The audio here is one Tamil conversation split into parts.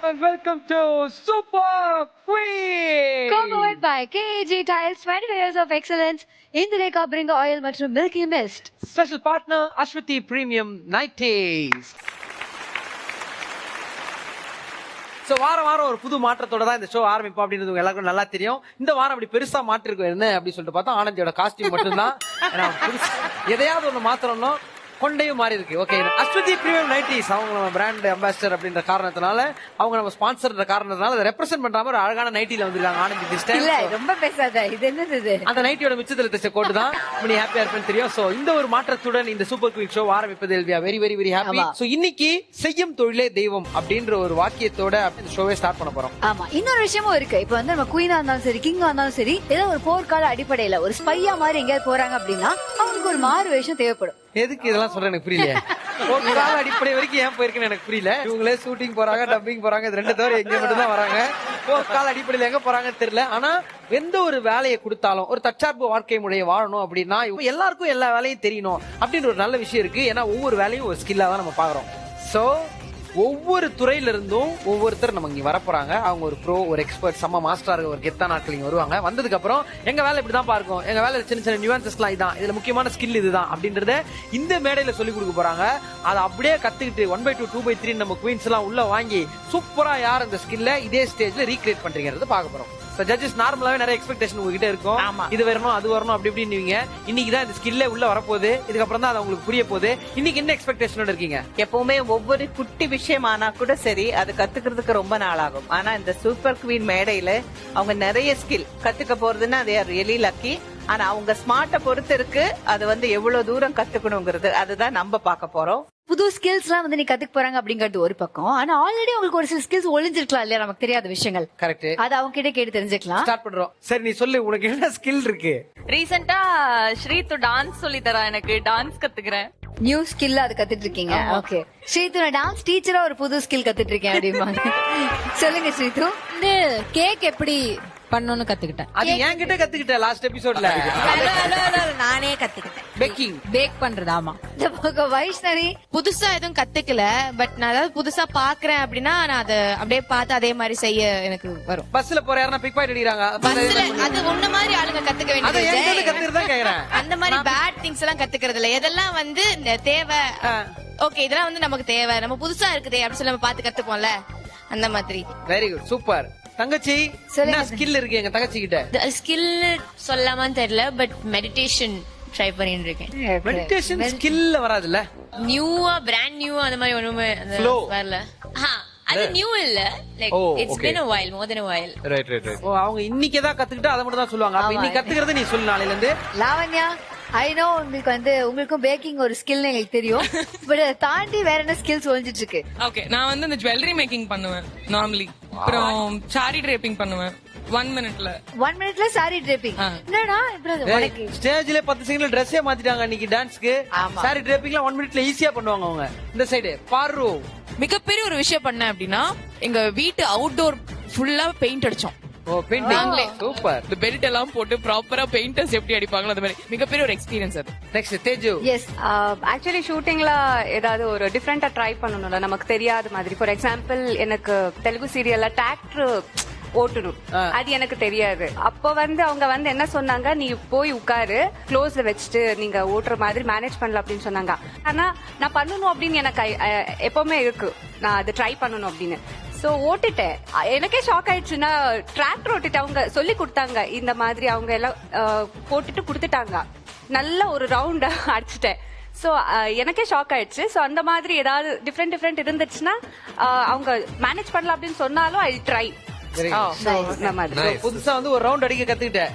and welcome to Super Queen. Co-powered by KAG Tiles, 25 years of excellence in the Reka Bring Oil மற்றும் Milky Mist. Special partner Ashwati Premium Nighties. So வாரம் ஒரு புது மாற்றத்தோட தான் இந்த ஷோ ஆரம்பிப்போம் அப்படின்றது எல்லாருக்கும் நல்லா தெரியும். இந்த வாரம் அப்படி பெருசா மாற்றிருக்கோம் என்ன அப்படின்னு சொல்லிட்டு பார்த்தா ஆனந்தியோட காஸ்டியூம் மட்டும்தான். எதையாவது ஒன்று மாத்திரம்னோ கொண்டையும் மாறி இருக்கு. ஓகே, அஸ்வதி பிரீமியம் நைட்டிஸ் அவங்க நம்ம பிராண்ட் அம்பாசிடர் அப்படின்ற காரணத்தினால, அவங்க நம்ம ஸ்பான்சர் காரணத்தினால அதை ரெப்ரசென்ட் பண்ற மாதிரி ஒரு அழகான நைட்டில வந்திருக்காங்க ஆனந்தி திஸ் டைம். இல்ல ரொம்ப பேசாத, இது என்னது இது? அந்த நைட்டியோட மிச்சத்துல தச்ச கோட் தான் நீ ஹாப்பியா இருப்பேன்னு தெரியும். சோ இந்த ஒரு மாற்றத்துடன் இந்த சூப்பர் குயின் ஷோ ஆரம்பிப்பதில் we are very very very happy. So இன்னைக்கு செய்யும் தொழிலே தெய்வம் அப்படின்ற ஒரு வாக்கியத்தோட இந்த ஷோவை ஸ்டார்ட் பண்ண போறோம். ஆமா, இன்னொரு விஷயமும் இருக்கு. இப்போ வந்து நம்ம குயினா இருந்தாலும் சரி, கிங்கா இருந்தாலும் சரி, ஏதோ ஒரு போர்க்கால அடிப்படையில ஒரு ஸ்பையா மாதிரி எங்கேயாவது போறாங்க அப்படின்னா அவங்களுக்கு ஒரு மாறு வேஷம் தேவைப்படும். எதுக்கு இதெல்லாம் சொல்றேன் எனக்கு புரியல. ஒரு கால அடிப்படை வரைக்கும் ஏன் போயிருக்குன்னு எனக்கு புரியல. இவங்களே ஷூட்டிங் போறாங்க, டப்பிங் போறாங்க, இது ரெண்டு தவிர எங்க மட்டும் தான் வராங்க. ஒரு கால அடிப்படையில எங்க போறாங்கன்னு தெரியல. ஆனா எந்த ஒரு வேலையை கொடுத்தாலும் ஒரு தற்சார்பு வாழ்க்கை முறையை வாழணும் அப்படின்னா எல்லாருக்கும் எல்லா வேலையும் தெரியணும் அப்படின்னு ஒரு நல்ல விஷயம் இருக்கு. ஏன்னா ஒவ்வொரு வேலையும் ஒரு ஸ்கில்லா தான் நம்ம பாக்குறோம். சோ ஒவ்வொரு துறையில இருந்தும் ஒவ்வொருத்தர் நம்ம இங்க வரப்போறாங்க. அவங்க ஒரு ப்ரோ, ஒரு எக்ஸ்பர்ட், செம்ம மாஸ்டராக ஒரு கெத்தா நாட்கள் இங்க வருவாங்க. வந்ததுக்கு அப்புறம் எங்க வேலை இப்படிதான் பார்க்கும், எங்க வேலை சின்ன சின்ன நியூவான்சஸ்லாம் இதான், இதுல முக்கியமான ஸ்கில் இதுதான் அப்படின்றத இந்த மேடையில சொல்லி கொடுக்க போறாங்க. அதை அப்படியே கத்துக்கிட்டு 1/2 2/3 நம்ம குயின்ஸ் எல்லாம் உள்ள வாங்கி சூப்பரா யார் அந்த ஸ்கில்ல இதே ஸ்டேஜ்ல ரீக்ரியேட் பண்றீங்கிறது பார்க்க போறோம். ஜட்ஜஸ் நார்மலாவே நிறைய எக்ஸ்பெக்டேஷன் உங்ககிட்ட இருக்கும். இது வரணும் அது வரணும் அப்படி இப்படின்னு. இன்னைக்கு தான் இந்த ஸ்கில்லே உள்ள வரப்போகுது. இதுக்கப்புறம் தான் அது உங்களுக்கு புரிய போகுது. இன்னைக்கு என்ன எக்ஸ்பெக்டேஷனோட இருக்கீங்க? எப்பவுமே ஒவ்வொரு குட்டி விஷயம் ஆனா கூட சரி, அது கத்துக்கிறதுக்கு ரொம்ப நாள் ஆகும். ஆனா இந்த சூப்பர் குவீன் மேடையில அவங்க நிறைய ஸ்கில் கத்துக்க போறதுன்னா they are really lucky. ஆனா அவங்க ஸ்மார்ட்ட பொறுத்து இருக்கு அது வந்து எவ்வளவு தூரம் கத்துக்கணுங்கிறது அதுதான் நம்ம பார்க்க போறோம். புது ஸ்கில்ஸ் எல்லாம் வந்து நீ கத்துக்க போறாங்க அப்படிங்கிறது ஒரு பக்கம். ஆனா ஆல்ரெடி உங்களுக்கு ஒரு சில ஸ்கில்ஸ் ஒளிஞ்சிருக்கலாம் இல்லையா, நமக்கு தெரியாத விஷயங்கள். கரெக்ட், அது அவங்க கிட்ட கேட்டு தெரிஞ்சுக்கலாம். ஸ்டார்ட் பண்றோம். சரி நீ சொல்லு, உனக்கு என்ன ஸ்கில் இருக்கு? ரீசெண்டா ஸ்ரீத்து டான்ஸ் சொல்லி தரா, எனக்கு டான்ஸ் கத்துக்கிறேன். நியூ ஸ்கில் அது கத்துட்டு இருக்கீங்க. ஓகே ஸ்ரீது, நான் டான்ஸ் டீச்சரா ஒரு புது ஸ்கில் கத்துட்டு இருக்கேன் அப்படிமா. சொல்லுங்க ஸ்ரீது. வந்து கேக் எப்படி பண்ணணும்னு கத்துக்கிட்டேன். அது என்கிட்ட கத்துக்கிட்டேன் லாஸ்ட் எபிசோட்ல. நானே கத்துக்கிட்டேன் பேக்கிங், பேக் பண்றது. ஆமா, இந்த பக்கம் வைஷ்ணவி புதுசா எதுவும் கத்துக்கல. பட் நான் ஏதாவது புதுசா பாக்குறேன் அப்படின்னா நான் அதை அப்படியே பார்த்து அதே மாதிரி செய்ய எனக்கு வரும். பஸ்ல போற யாரா பிக் பாயிண்ட் அடிக்கிறாங்க, பஸ்ல அது உன்ன மாதிரி ஆளுங்க கத்துக்க அத என்கிட்ட வேண்டியது. கத்துக்கிறதா கேக்குறேன். அந்த மாதிரி பேட் திங்ஸ் எல்லாம் கத்துக்கிறது இல்ல. எதெல்லாம் வந்து தேவை, ஓகே இதெல்லாம் வந்து நமக்கு தேவை, நம்ம புதுசா இருக்குதே அப்படின்னு சொல்லி நம்ம பார்த்து கத்துப்போம்ல, அந்த மாதிரி. Very good, super. தங்கச்சி என்ன ஸ்கில் இருக்கு எங்க தங்கச்சி கிட்ட? ஸ்கில் சொல்லாமான்னு தெரியல, பட் மெடிடேஷன் ட்ரை பண்ணிட்டு இருக்கேன். மெடிடேஷன் ஸ்கில்ல வராதுல்ல, நியூவா பிராண்ட் நியூவா அந்த மாதிரி ஒண்ணுமே வரல. அது நியூ இல்ல, like it's been a while, more than a while. Right. Oh, அவங்க இன்னைக்கு தான் கத்துக்கிட்டு அதை மட்டும் தான் சொல்லுவாங்க. அப்ப இன்னைக்கு கத்துக்கிறது நீ சொல்லு நாளையில இருந்து. லாவண்யா, ஐ நோ உங்களுக்கு வந்து உங்களுக்கும் பேக்கிங் ஒரு ஸ்கில் எங்களுக்கு தெரியும். பட் அதை தாண்டி வேற என்ன ஸ்கில்ஸ் ஒழிஞ்சிட்டு இருக்கு? ஓகே, நான் வந்து இந்த ஜுவல்லரி மேக்கிங் பண்ணுவேன் நார்மலி. அப்புறம் சாரி டிரேப்பிங் பண்ணுவேன் 1 மினிட்ல. 1 மினிட்ல சாரி டிரேப்பிங். என்னடா இப்படி ஸ்டேஜ்ல 10 செகண்ட்ல ட்ரெஸ்ஸே மாத்திட்டாங்க இன்னைக்கு டான்ஸ்க்கு. சாரி டிரேப்பிங்ல 1 மினிட்ல ஈஸியா பண்ணுவாங்க அவங்க. இந்த சைடு பாரு மிகப்பெரிய ஒரு விஷயம் பண்ணேன் அப்படின்னா, எங்க வீட்டு அவுட்டோர் ஃபுல்லா பெயிண்ட் அடிச்சோம். ஓ, பெயிண்டிங் சூப்பர். இந்த பெல்ட் எல்லாம் போட்டு ப்ராப்பரா பெயிண்டர்ஸ் எப்படி அடிப்பாங்களோ அந்த மாதிரி மிகப்பெரிய ஒரு எக்ஸ்பீரியன்ஸ் அது. நெக்ஸ்ட் தேஜு. எஸ், ஆக்சுவலி ஷூட்டிங்ல ஏதாவது ஒரு டிஃப்ரெண்டா ட்ரை பண்ணணும்ல, நமக்கு தெரியாத மாதிரி. ஃபார் எக்ஸாம்பிள், எனக்கு தெலுங்கு சீரியல்ல டிராக்டர் ஓட்டணும், அது எனக்கு தெரியாது. அப்ப வந்து அவங்க வந்து என்ன சொன்னாங்க, நீ போய் உட்காரு, க்ளோஸ்ல வச்சுட்டு நீங்க ஓட்டுற மாதிரி மேனேஜ் பண்ணலாம் அப்படின்னு சொன்னாங்க. ஆனா நான் பண்ணணும் அப்படின்னு எனக்கு எப்பவுமே இருக்கு, நான் அது ட்ரை பண்ணணும் அப்படின்னு. சோ ஓட்டிட்டேன். எனக்கே ஷாக் ஆயிடுச்சுன்னா, டிராக்டர் ஓட்டிட்டு அவங்க சொல்லி கொடுத்தாங்க இந்த மாதிரி, அவங்க எல்லாம் போட்டுட்டு கொடுத்துட்டாங்க. நல்ல ஒரு ரவுண்ட் அடிச்சுட்டேன். சோ எனக்கே ஷாக் ஆயிடுச்சு. சோ அந்த மாதிரி ஏதாவது டிஃப்ரெண்ட் இருந்துச்சுன்னா அவங்க மேனேஜ் பண்ணலாம் அப்படின்னு சொன்னாலும் ஐ ட்ரை. புதுசா வந்து ஒரு ரவுண்ட் அடிக்க கத்துக்கிட்டேன்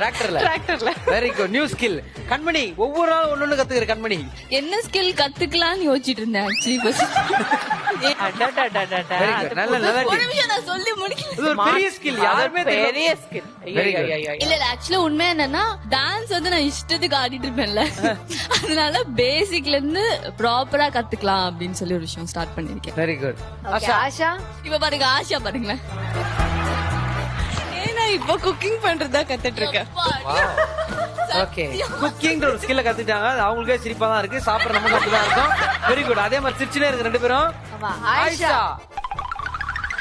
டிராக்டர்ல. Very good, new skill. Kanmani, ஒவ்வொரு நாளும் ஒண்ணு கத்துக்கிற கண்மணி. என்ன ஸ்கில் கத்துக்கலாம்னு யோசிச்சிட்டு இருந்தேன் ஆக்சுவலி. ஒரு விஷயம் நான் சொல்லி முடிக்கல. இது ஒரு பெரிய ஸ்கில், யாருமே பெரிய ஸ்கில். இல்ல ஆக்சுவலா உண்மை என்னன்னா, டான்ஸ் வந்து நான் இஷ்டத்துக்கு ஆடிட்டு இருப்பேன்ல, அதனால பேசிக்ல இருந்து ப்ராப்பரா கத்துக்கலாம் அப்படின்னு சொல்லி ஒரு விஷயம் ஸ்டார்ட் பண்ணிருக்கேன். Very good. ஆஷா, இப்ப பாருங்க, ஆஷா பாருங்களேன். ஏன்னா இப்ப குக்கிங் பண்றதா கத்துட்டு இருக்கேன். ஓகே, குக்கிங் ஒரு ஸ்கில்ல கத்துட்டாங்க. அது அவங்களுக்கே சிரிப்பா தான் இருக்கு, சாப்பிட நமக்கு அப்படிதான் இருக்கும். Very good. அதே மாதிரி சிரிச்சுனே இருக்கு ரெண்டு பேரும். ஆமா ஆயிஷா.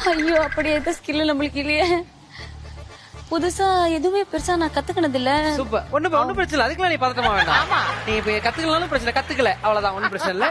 ஐயோ அப்படி எந்த ஸ்கில் நம்மளுக்கு இல்லையே. புதுசா எதுவுமே பெருசா நான் கத்துக்கினது இல்ல. சூப்பர். ஒண்ணும் பிரச்சனை இல்ல, அதுக்கெல்லாம் நீ பதட்டமா வேண்டாம். நீ இப்ப கத்துக்கலாம்னு பிரச்சனை, கத்துக்கல அவ்வளவுதான், ஒண்ணும் பிரச்சனை இல்ல.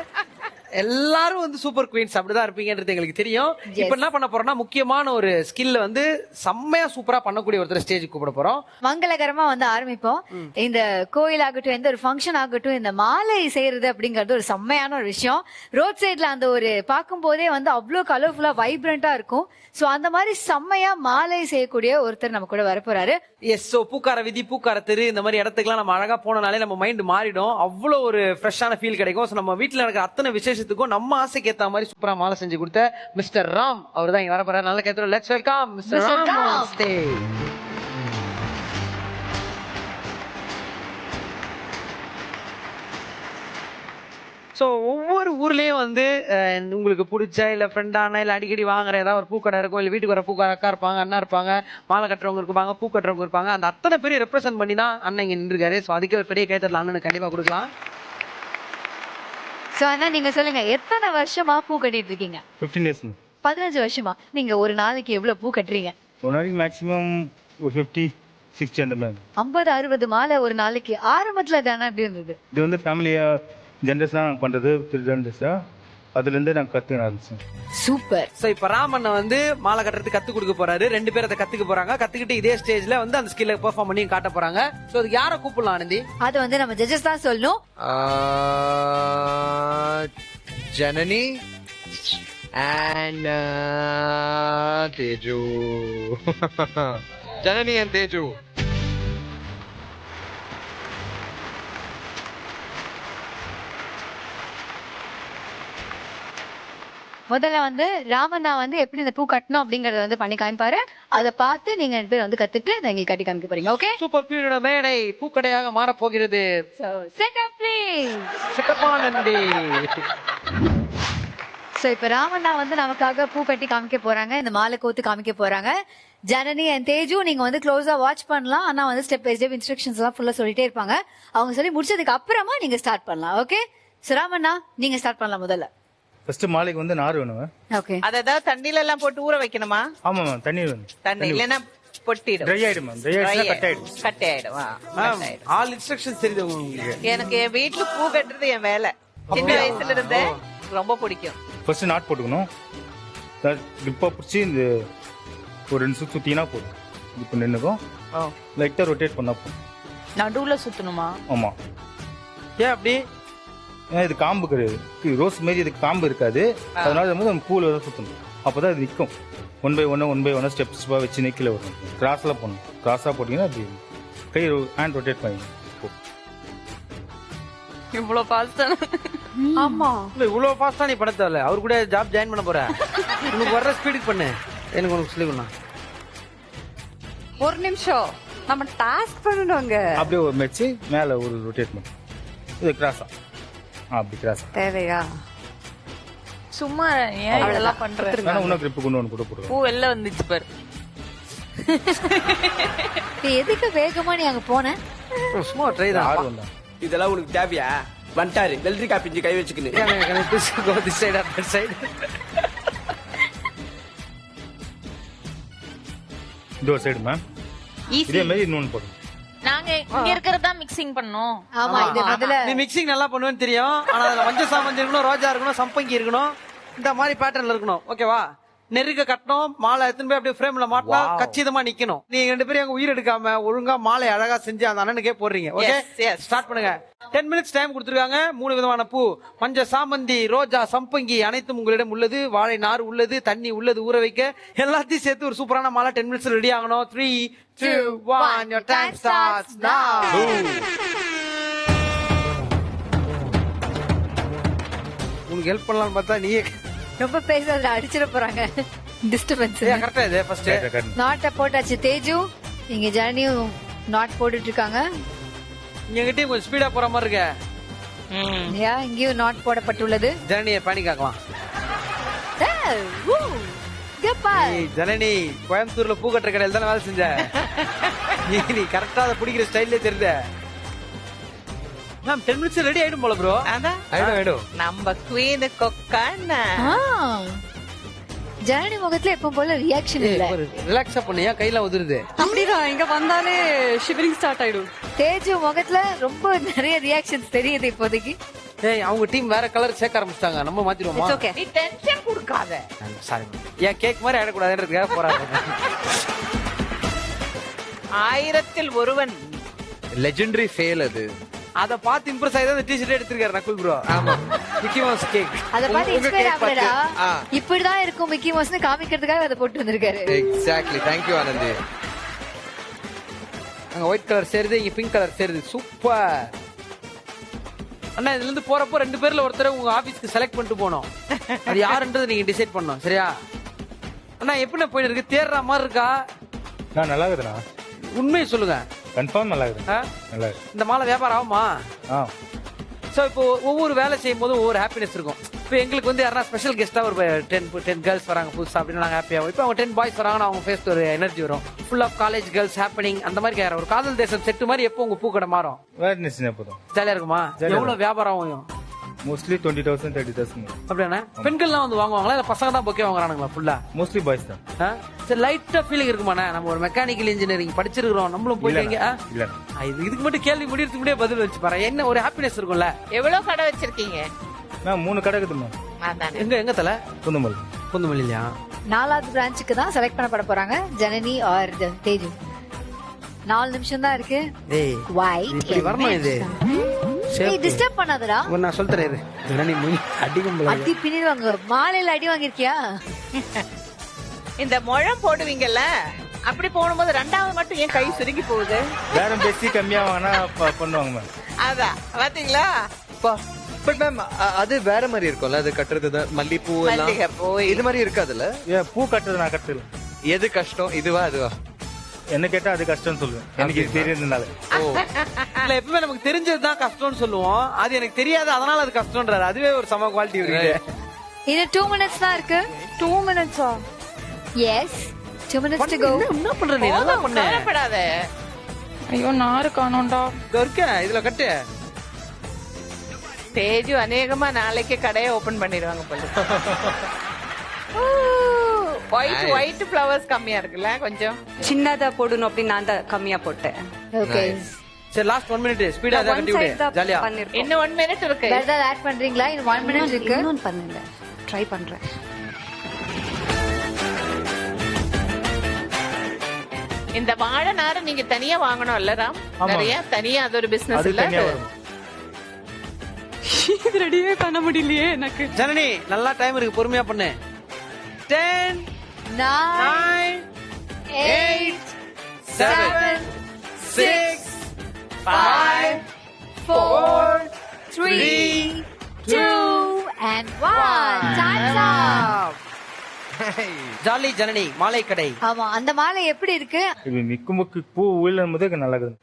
எல்லாரும் வந்து சூப்பர் குவீன்ஸ் அப்படிதான் இருப்பீங்கன்றது எங்களுக்கு தெரியும். இப்ப என்ன பண்ண போறோம்னா, முக்கியமான ஒரு ஸ்கில்ல வந்து செம்மையா சூப்பரா பண்ணக்கூடிய ஒருத்தர் ஸ்டேஜுக்கு கூப்பிட போறோம். மங்களகரமா வந்து ஆரம்பிப்போம். இந்த கோயில் ஆகட்டும், எந்த ஒரு ஃபங்க்ஷன் ஆகட்டும், இந்த மாலை செய்யறது அப்படிங்கறது ஒரு செம்மையான ஒரு விஷயம். ரோட் சைட்ல அந்த ஒரு பார்க்கும் போதே வந்து அவ்வளவு கலர்ஃபுல்லா வைப்ரண்டா இருக்கும். சோ அந்த மாதிரி செம்மையா மாலை செய்யக்கூடிய ஒருத்தர் நம்ம கூட வரப்போறாரு. எஸ். சோ பூக்கார வீதி, பூக்கார தெரு, இந்த மாதிரி இடத்துக்குலாம் நம்ம அழகா போனனாலே நம்ம மைண்ட் மாறிடும். அவ்வளவு ஒரு ஃப்ரெஷ்ஷான ஃபீல் கிடைக்கும். சோ நம்ம வீட்டுல நடக்கிற அத்தனை விசேஷத்துக்கும் நம்ம ஆசைக்கு ஏத்த மாதிரி சூப்பரா மாலை செஞ்சு கொடுத்த மிஸ்டர் ராம் அவர் தான் இங்க வர போறாரு. நல்ல கேட்கிறோம். Let's welcome mister Ram on stage. So ஒவ்வொரு ஊர்லயும் வந்து உங்களுக்கு பிடிச்ச இல்ல ஃப்ரெண்டான இல்ல அடிக்கடி வாங்குற ஏதாவது ஒரு பூக்கடை இருக்கும், இல்ல வீட்டுக்கு வர பூக்கார அக்கா இருப்பாங்க, அண்ணா இருப்பாங்க, மாலை கட்டுறவங்க இருப்பாங்க, பூ கட்டுறவங்க இருப்பாங்க. அந்த அத்தனை பேரும் ரெப்ரசென்ட் பண்ணி தான் அண்ணன் இங்க நின்றுருக்காரு. சோ அதுக்கு ஒரு பெரிய கைத்தறல் அண்ணனுக்கு கண்டிப்பா கொடுக்கலாம். சோ அண்ணா நீங்க சொல்லுங்க, எத்தனை வருஷமா பூ கட்டிட்டு இருக்கீங்க? 15 years. 15 வருஷமா. நீங்க ஒரு நாளைக்கு எவ்வளவு பூ கட்டுறீங்க? ஒரு நாளைக்கு மேக்ஸிமம் ஒரு 50-60 அந்த மாதிரி. 50-60 மாலை ஒரு நாளைக்கு. ஆரம்பத்துல தானே எப்படி இருந்தது? இது வந்து ஃபேமிலியா ஜென்ரேஷனா நாங்கள் பண்றது, 3 ஜென்ரேஷனா அதுல இருந்து நாங்கள் கத்துக்க ஆரம்பிச்சோம். சூப்பர். சோ இப்ப ராமண்ண வந்து மாலை கட்டுறதுக்கு கத்து கொடுக்க போறாரு. 2 பேர் அதை கத்துக்க போறாங்க. கத்துக்கிட்டு இதே ஸ்டேஜ்ல வந்து அந்த ஸ்கில்ல பெர்ஃபார்ம் பண்ணி காட்ட போறாங்க. சோ அதுக்கு யாரை கூப்பிடலாம் ஆனந்தி? அது வந்து நம்ம ஜட்ஜஸ் தான் சொல்லணும். Janani and Teju. Janani and Teju. முதல்ல வந்து ராமண்ணா வந்து எப்படி இந்த பூ கட்டணும் அப்படிங்கறத வந்து பண்ணி காமிப்பாரு. அதை பார்த்து நீங்க 2 பேர் வந்து கத்துட்டு எங்களுக்கு கட்டி காமிக்க போறீங்க. ஓகே? சூப்பர் குவீனோட மேடை பூக்கடையாக மாற போகிறது. Set up please. சிட்டப்பா நன்றி. சோ இப்ப ராமண்ணா வந்து நமக்காக பூ கட்டி காமிக்க போறாங்க, இந்த மாலை கோத்து காமிக்க போறாங்க. ஜனனி அண்ட் தேஜு நீங்க வந்து க்ளோஸா வாட்ச் பண்ணலாம். ஆனா வந்து ஸ்டெப் பை ஸ்டெப் இன்ஸ்ட்ரக்ஷன்ஸ் எல்லாம் ஃபுல்லா சொல்லிட்டே இருப்பாங்க. அவங்க சொல்லி முடிச்சதுக்கு அப்புறமா நீங்க ஸ்டார்ட் பண்ணலாம். ஓகே? சோ ராமண்ணா நீங்க ஸ்டார்ட் பண்ணலாம். முதல்ல ஃபர்ஸ்ட் மாலைக்கு வந்து நார் வேணும். ஓகே. அத ஏதாவது தண்ணில எல்லாம் போட்டு ஊற வைக்கணுமா? ஆமா மேம், தண்ணீர் வேணும். தண்ணி இல்லைன்னா பொட்டிடும். ட்ரை ஆயிடும் மேம். ட்ரை ஆயிடுச்சுன்னா கட் ஆயிடும். கட் ஆயிடும். மேம் ஆல் இன்ஸ்ட்ரக்ஷன்ஸ் தெரியுது உங்களுக்கு? எனக்கு என் வீட்டுல பூ கட்டுறது என் வேலை. சின்ன வயசுல இருந்தே ரொம்ப பிடிக்கும். ஃபர்ஸ்ட் நாட் போட்டுக்கணும். கிரிப்பா பிடிச்சி இந்த ஒரு 2 சுத்து சுத்தினா போதும். இப்போ நின்னுக்கும் லைட்டா ரொட்டேட் பண்ணா போதும். நடுவுல சுத்தணுமா? ஆமா. ஏன் அப்படி? ஏன்னா இது காம்பு கிடையாது, ரோஸ் மாரி இதுக்கு காம்பு இருக்காது. அதனால நம்ம பூல தான் சுத்தணும். அப்பதான் இது நிற்கும். 1 by 1 ஸ்டெப்ஸ் வச்சு கீழே வரும். கிராஸ்ல போடணும். கிராஸா போட்டீங்கன்னா அப்படி கை ஹேண்ட் ரொட்டேட் பண்ணி. இவ்வளவு ஃபாஸ்டா? ஆமா. இல்ல இவ்வளவு ஃபாஸ்டா நீ பண்ண தேவையில்ல. அவர் கூட ஜாப் ஜாயின் பண்ண போற. உனக்கு வர்ற ஸ்பீடுக்கு பண்ணு. எனக்கு உனக்கு சொல்லி கொடுனா. ஒரு நிமிஷம் நம்ம டாஸ்க் பண்ணணுங்க. அப்படியே ஒரு மெச்சு மேல ஒரு ரொட்டேட் பண்ணு. இது கிராஸா அப்படி கிராஸா தேவையா? சும்மா ஏன் இதெல்லாம் பண்றேன்? ஆனா உனக்கு grip கொண்டு வந்து கூட போடுவேன். பூ வெளில வந்துச்சு பாரு. நீ எதுக்கு வேகமா நீ அங்க போன? சும்மா ட்ரை தான். ஆர்வம் தான். இதெல்லாம் உனக்கு தேவையா? வந்துட்டாரு வெள்ளரி காப்பிஞ்சு கை வச்சுக்கின்னு. Go this side or that side. இது ஒரு சைடு மேம். இதே மாதிரி இன்னொன்னு போடுங்க. நாங்க இங்க இருக்கிறதா மிக்சிங் பண்ணோம். ஆமா. இது முதல்ல நீ மிக்சிங் நல்லா பண்ணுவேன்னு தெரியும். ஆனா அதுல மஞ்சள் சாமந்தி இருக்கணும், ரோஜா இருக்கணும், சம்பங்கி இருக்கணும், இந்த மாதிரி பேட்டர்ன்ல இருக்கணும். ஓகேவா? நெருக்க கட்டணும். மாலை எடுத்துன்னு போய் அப்படியே ஃப்ரேம்ல மாட்டா கச்சிதமா நிக்கணும். நீங்க 2 பேரும் எங்க உயிர் எடுக்காம ஒழுங்கா மாலை அழகா செஞ்சு அந்த அண்ணனுக்கே போடுறீங்க. ஓகே? ஸ்டார்ட் பண்ணுங்க. 10 minutes டைம் கொடுத்துருக்காங்க. 3 விதமான பூ, மஞ்சள் சாமந்தி, ரோஜா, சம்பங்கி அனைத்தும் உங்களிடம் உள்ளது. வாழை நார் உள்ளது, தண்ணி உள்ளது, ஊற வைக்க எல்லாத்தையும் சேர்த்து ஒரு சூப்பரான மாலை 10 minutes ரெடி ஆகணும். 3, 2, 1 your time starts now. உனக்கு ஹெல்ப் பண்ணலாம்னு பார்த்தா நீயே ரொம்ப பேசாத, அடிச்சிட போறாங்க. டிஸ்டர்பன்ஸ். கரெக்டா இது ஃபர்ஸ்ட் நாட்டை போட்டாச்சு. தேஜு இங்க ஜனனியும் நாட் போட்டுட்டு இருக்காங்க. எங்கிட்டயும் கொஞ்சம் ஸ்பீடா போற மாதிரி இருக்க. இங்கேயும் நாட் போடப்பட்டுள்ளது. ஜனனியை பண்ணி காக்கலாம். ஜனனி கோயம்புத்தூர்ல பூ கட்டுற கடையில் தானே வேலை செஞ்ச. நீ கரெக்டா அதை பிடிக்கிற ஸ்டைல்லே தெரியுத. மேம் 10 மினிட்ஸ் ரெடி ஆயிடும் போல ப்ரோ. அதான் ஆயிடும். நம்ம குவீனு கொக்கான ஜனனி முகத்துல எப்பவும் போல ரியாக்ஷன் இல்ல. ரிலாக்ஸா பண்ணியா கையில உதிருது. அப்படிதான் இங்க வந்தாலே ஷிவரிங் ஸ்டார்ட் ஆயிடும். தேஜு முகத்துல ரொம்ப நிறைய ரியாக்ஷன்ஸ் தெரியுது இப்போதைக்கு. ஏய் அவங்க டீம் வேற கலர் சேர்க்க ஆரம்பிச்சிட்டாங்க. நம்ம மாத்திடுவோமா? ஓகே. நீ டென்ஷன் கொடுக்காத. சாரி. ஏன் கேக் மாதிரி ஆடக்கூடாதுன்றதுக்காக போறாங்க. 1000ல் ஒருவன் லெஜெண்டரி ஃபெயில் அது. அத பார்த்து இம்ப்ரெஸ் ஆயி தான் டீ-ஷர்ட் எடுத்துர்க்காரு நக்குல் ப்ரோ. ஆமா. Mickey mouse cake. அத பார்த்து இன்ஸ்பயர் ஆகலடா. இப்படிதான் இருக்கும் மிக்கி மவுஸ்னு காமிக்கிறதுக்காக அத போட்டு வந்திருக்காரு. எக்ஸாக்ட்லி. Thank you Anandhi. அங்க ஒயிட் கலர் சேருது, இங்க பிங்க் கலர் சேருது. சூப்பர். அண்ணா இதுல இருந்து போறப்போ 2 பேர்ல ஒருத்தர் உங்க ஆபீஸ்க்கு செலக்ட் பண்ணிட்டு போனோம். அது யாருன்றது நீங்க டிசைட் பண்ணணும். சரியா? அண்ணா எப்படி போயிட்டு இருக்கு? தேர்ற மாதிரி இருக்கா? நான் நல்லா இருக்குதுண்ணா. உண்மையை சொல்லுங்க. கன்ஃபார்ம் நல்லா இருக்குது. நல்லா இருக்கு. இந்த மாலை வியாபாரம் ஆகுமா? சோ இப்போ ஒவ்வொரு வேலை செய்யும் போது ஒவ்வொரு ஹாப்பினஸ் இருக்கும். இப்போ எங்களுக்கு வந்து யாரா ஸ்பெஷல் கெஸ்டா ஒரு 10 கேர்ள்ஸ் வராங்க புதுசா அப்படின்னா நாங்க ஹாப்பியா. இப்போ அவங்க 10 பாய்ஸ் வராங்கன்னா அவங்க ஃபேஸ் ஒரு எனர்ஜி வரும். Full of college girls happening அந்த மாதிரி ஒரு காதல் தேசம் செட்டு மாதிரி எப்போ உங்க பூக்கடை மாறும்? வேர்னஸ் எப்போதும் ஜாலியா இருக்குமா? எவ்வளவு வியாபாரம் ஆகும்? மோஸ்ட்லி 20,000 30,000. அப்படின்னா பெண்கள்லாம் வந்து வாங்குவாங்களா இல்ல பசங்க தான் பொக்கே வாங்குறானுங்களா ஃபுல்லா? மோஸ்ட்லி பாய்ஸ் தான். சரி லைட்டா ஃபீலிங் இருக்குமாண்ணா? நம்ம ஒரு மெக்கானிக்கல் இன்ஜினியரிங் படிச்சிருக்கிறோம், நம்மளும் போயிட்டு இல்ல இதுக்கு மட்டும் கேள்வி முடியறதுக்கு முன்னாடியே பதில் வச்சு பாரு. என்ன ஒரு ஹாப்பினஸ் இருக்கும்ல? எவ்வளவு கடை வச்சிருக்கீங்க? நான் 3 கடை இருக்குதுமா. எங்க தல? குந்தமல்லி. 4வது பிரான்ச்சுக்கு தான் செலக்ட் பண்ணப்பட போறாங்க ஜனனி ஆர் தேஜு. 4 நிமிஷம் தான் இருக்கு. ஏய் ஒயிட் இப்படி வரணும் இது. ஏய் டிஸ்டர்ப் பண்ணாதடா. நான் சொல்றேன் இது. ஜனனி அடிக்கும் போல. அடி பின்னிடுவாங்க. மாலையில அடி வாங்கிருக்கியா? இந்த முழம் போடுவீங்கல்ல, அப்படி போடும்போது 2வது மட்டும் ஏன் கை சுருங்கி போகுது? வேற பேசி கம்மியா வாங்கினா பண்ணுவாங்க மேம். அதான் பாத்தீங்களா? பட் மேம் அது வேற மாதிரி இருக்கும்ல. அது கட்டுறது மல்லிப்பூ எல்லாம் மல்லிகைப்பூ இது மாதிரி இருக்காதுல்ல. பூ கட்டுறது நான் கட்டல. எது கஷ்டம்? இதுவா அதுவா? என்ன கேட்டா அது கஷ்டம் சொல்லுவேன். எனக்கு தெரியுதுனால. இல்ல எப்பவுமே நமக்கு தெரிஞ்சதுதான் கஷ்டம்னு சொல்லுவோம். அது எனக்கு தெரியாது அதனால அது கஷ்டம்ன்றாரு. அதுவே ஒரு சம குவாலிட்டி இருக்கு. இன்னும் 2 மினிட்ஸ் தான் இருக்கு. 2 மினிட்ஸா? Yes 2 minutes to go. என்ன பண்ற நீ? நல்லா பண்ணு. கவலைப்படாத. ஐயோ நாரு காணோம்டா. இருக்க இதுல கட்டு. தேஜு அநேகமா நாளைக்கு கடையை ஓபன் பண்ணிடுவாங்க போல. ஒயிட் ஃப்ளவர்ஸ் கம்மியா இருக்குல்ல கொஞ்சம். சின்னதா போடணும் அப்படின்னு நான் தான் கம்மியா போட்டேன். ஓகே சரி லாஸ்ட் 1 மினிட் ஸ்பீடா அதை கட்டி விடு. ஜாலியா. இன்னும் 1 மினிட் இருக்கு. வேற ஏதாவது ஆட் பண்றீங்களா? இன்னும் 1 மினிட் இருக்கு. இன்னொன்னு பண்ணுங்க. ட்ரை பண்றேன். இந்த வாழை நாரை நீங்க தனியா வாங்கணும் இல்ல ராம்? நிறைய தனியா அது ஒரு பிசினஸ் அது இல்ல. தனியா வரும். இது ரெடியே பண்ண முடியலையே எனக்கு. ஜனனி நல்லா டைம் இருக்கு, பொறுமையா பண்ணு. 10 9 8 7 6 5 4 3 2 and 1. Time's up. Jolly Janani மாலை கடை. ஆமா அந்த மாலை எப்படி இருக்கு? இது நிக்குமுக்கு பூ உயிலும் போது நல்லா இருக்குது.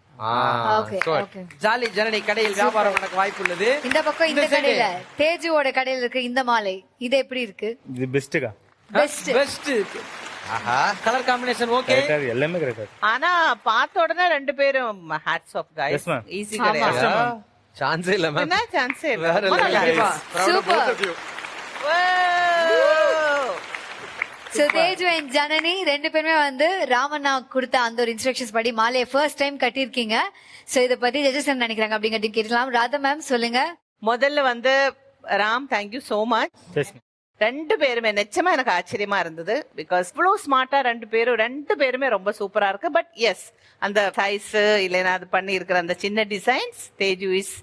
Okay okay. ஜாலி ஜனனி கடையில் வியாபாரம் நடக்க வாய்ப்பு உள்ளது. இந்த பக்கம் இந்த கடையில தேஜுவோட கடையில இருக்கு இந்த மாலை. இது எப்படி இருக்கு? இது பெஸ்ட்டுக்கா. பெஸ்ட். ஆஹா கலர் காம்பினேஷன் ஓகே. எல்லாமே கரெக்டா. ஆனா பார்த்த உடனே 2 பேரும் hats off guys. Yes, ma'am. Easy கிடையாது. சான்ஸே இல்ல மேம். என்ன சான்ஸே இல்ல. வேற கண்டிப்பா. Super. So Teju and Janani 2 பேருமே வந்து ராமண்ணா கொடுத்த அந்த ஒரு இன்ஸ்ட்ரக்ஷன்ஸ் படி மாலையை ஃபர்ஸ்ட் டைம் கட்டியிருக்கீங்க. சோ இத பத்தி ஜட்ஜஸ் என்ன நினைக்கிறாங்க அப்படிங்கறது கேட்கலாம். ராதா மேம் சொல்லுங்க. முதல்ல வந்து Ram thank you so much. 2 பேருமே நிச்சயமா எனக்கு ஆச்சரியமா இருந்தது. பிகாஸ் இவ்வளவு ஸ்மார்ட்டா 2 பேருமே ரொம்ப சூப்பரா இருக்கு. பட் எஸ் அந்த சைஸ் இல்லைன்னா அது பண்ணி இருக்கிற அந்த சின்ன designs Teju is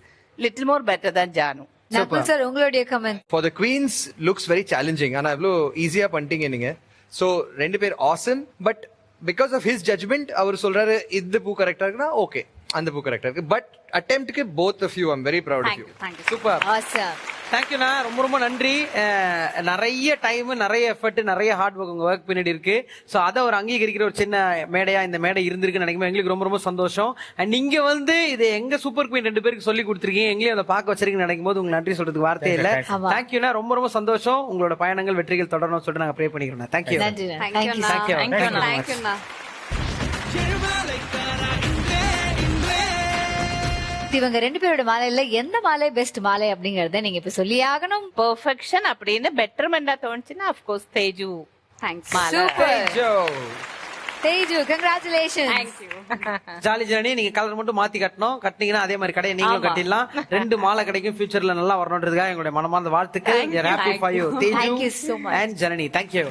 little more better than Janu. Nakul sir உங்களுடைய comment. For the queens looks very challenging ஆனா அவ்ளோ ஈஸியா பண்ணிட்டீங்க நீங்க. So 2 பேர் awesome but because of his judgment அவர் சொல்றாரு இந்த பூ கரெக்டா இருக்குனா ஓகே அந்த பூ கரெக்டா இருக்கு. பட் அட்டெம்ப்ட்க்கு both of you I'm very proud of you. Super. Awesome. தேங்க்யூண்ணா ரொம்ப ரொம்ப நன்றி. நிறைய டைம் நிறைய எஃபர்ட் நிறைய ஹார்ட் ஒர்க் உங்க ஒர்க் பின்னாடி இருக்கு. ஸோ அதை ஒரு அங்கீகரிக்கிற ஒரு சின்ன மேடையா இந்த மேடை இருந்திருக்குன்னு நினைக்கும் எங்களுக்கு ரொம்ப ரொம்ப சந்தோஷம். அண்ட் நீங்க வந்து இது எங்க சூப்பர் குயின் 2 பேருக்கு சொல்லி கொடுத்துருக்கீங்க, எங்களையும் அதை பார்க்க வச்சிருக்கீங்கன்னு நினைக்கும் போது உங்களுக்கு நன்றி சொல்றதுக்கு வார்த்தையே இல்ல. தேங்க்யூண்ணா ரொம்ப ரொம்ப சந்தோஷம். உங்களோட பயணங்கள் வெற்றிகள் தொடரணும்னு சொல்லிட்டு நாங்க ப்ரே பண்ணிக்கிறோம். தேங்க்யூ. இவங்க 2 பேரோட மாலையில எந்த மாலை பெஸ்ட் மாலை அப்படிங்கறத நீங்க இப்ப சொல்லி ஆகணும். பெர்ஃபெக்ஷன் அப்படின்னு பெட்டர்மெண்டா தோணுச்சுன்னா of course Teju. Thanks. Super Teju, congratulations. Jolly journey. நீங்க கலர் மட்டும் மாத்தி கட்டணும். கட்டினீங்கன்னா அதே மாதிரி கடையை நீங்களும் கட்டிடலாம். 2 மாலை கிடைக்கும். ஃபியூச்சர்ல நல்லா வரணும்ன்றதுக்காக எங்களுடைய மனமார்ந்த வாழ்த்துக்கள். Happy for you Thank you so Teju much. And Janani. Thank you.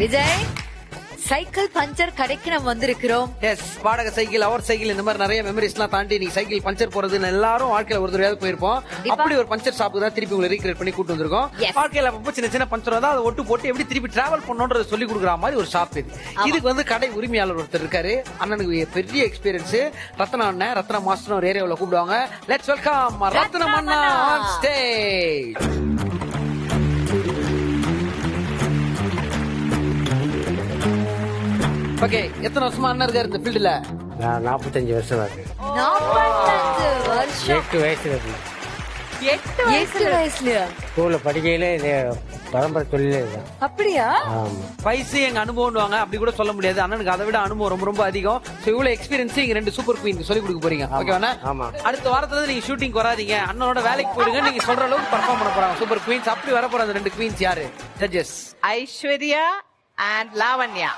Vijay, cycle puncture கடைக்கு நம்ம வந்திருக்கிறோம். எஸ், வாடகை சைக்கிள், அவர் சைக்கிள், இந்த மாதிரி நிறைய மெமரிஸ் எல்லாம் தாண்டி நீங்க சைக்கிள் பஞ்சர் போறதுன்னு எல்லாரும் வாழ்க்கையில ஒரு தடவையாவது போயிருப்போம். அப்படி ஒரு பஞ்சர் ஷாப்புக்கு தான் திருப்பி உங்களை ரீக்ரியேட் பண்ணி கூட்டு வந்திருக்கோம். வாழ்க்கையில அப்பப்போ சின்ன சின்ன பஞ்சர் வந்தா அதை ஒட்டு போட்டு எப்படி திருப்பி டிராவல் பண்ணணும்ன்றத சொல்லி கொடுக்குற மாதிரி ஒரு ஷாப் இது. இதுக்கு வந்து கடை உரிமையாளர் ஒருத்தர் இருக்காரு. அண்ணனுக்கு பெரிய எக்ஸ்பீரியன்ஸ். ரத்னா அண்ணன், ரத்னா மாஸ்டர் ஒரு ஏரியாவில் கூப்பிடுவாங்க. லெட்ஸ் வெல்கம் ரத்னம் அண்ணா ஆன் ஸ்டேஜ். ஓகே, எத்தனை வருஷமா அண்ணன் இருக்காரு இந்த ஃபீல்டுல? நான் 45 வருஷம் ஆகுது. 45 வருஷம். 8 வயசுல இருந்து. 8 வயசுலயா? ஸ்கூல்ல படிக்கையில இது பரம்பரை தொழிலே இதுதான். அப்படியா? ஆமா. வயசு எங்க அனுபவம்வாங்க, அப்படி கூட சொல்ல முடியாது. அண்ணனுக்கு அதை விட அனுபவம் ரொம்ப ரொம்ப அதிகம். சோ இவ்வளவு எக்ஸ்பீரியன்ஸ் இங்க 2 சூப்பர் குயின் சொல்லி கொடுக்க போறீங்க. ஓகேவா? ஆமா. அடுத்த வாரத்துல நீங்க ஷூட்டிங் வராதீங்க, அண்ணனோட வேலைக்கு போயிடுங்க. நீங்க சொல்ற அளவுக்கு பெர்ஃபார்ம் பண்ண போறாங்க சூப்பர் குயின்ஸ். அப்படி வர போற அந்த 2 குயின்ஸ் யாரு? Judges Aishwarya and Lavanya.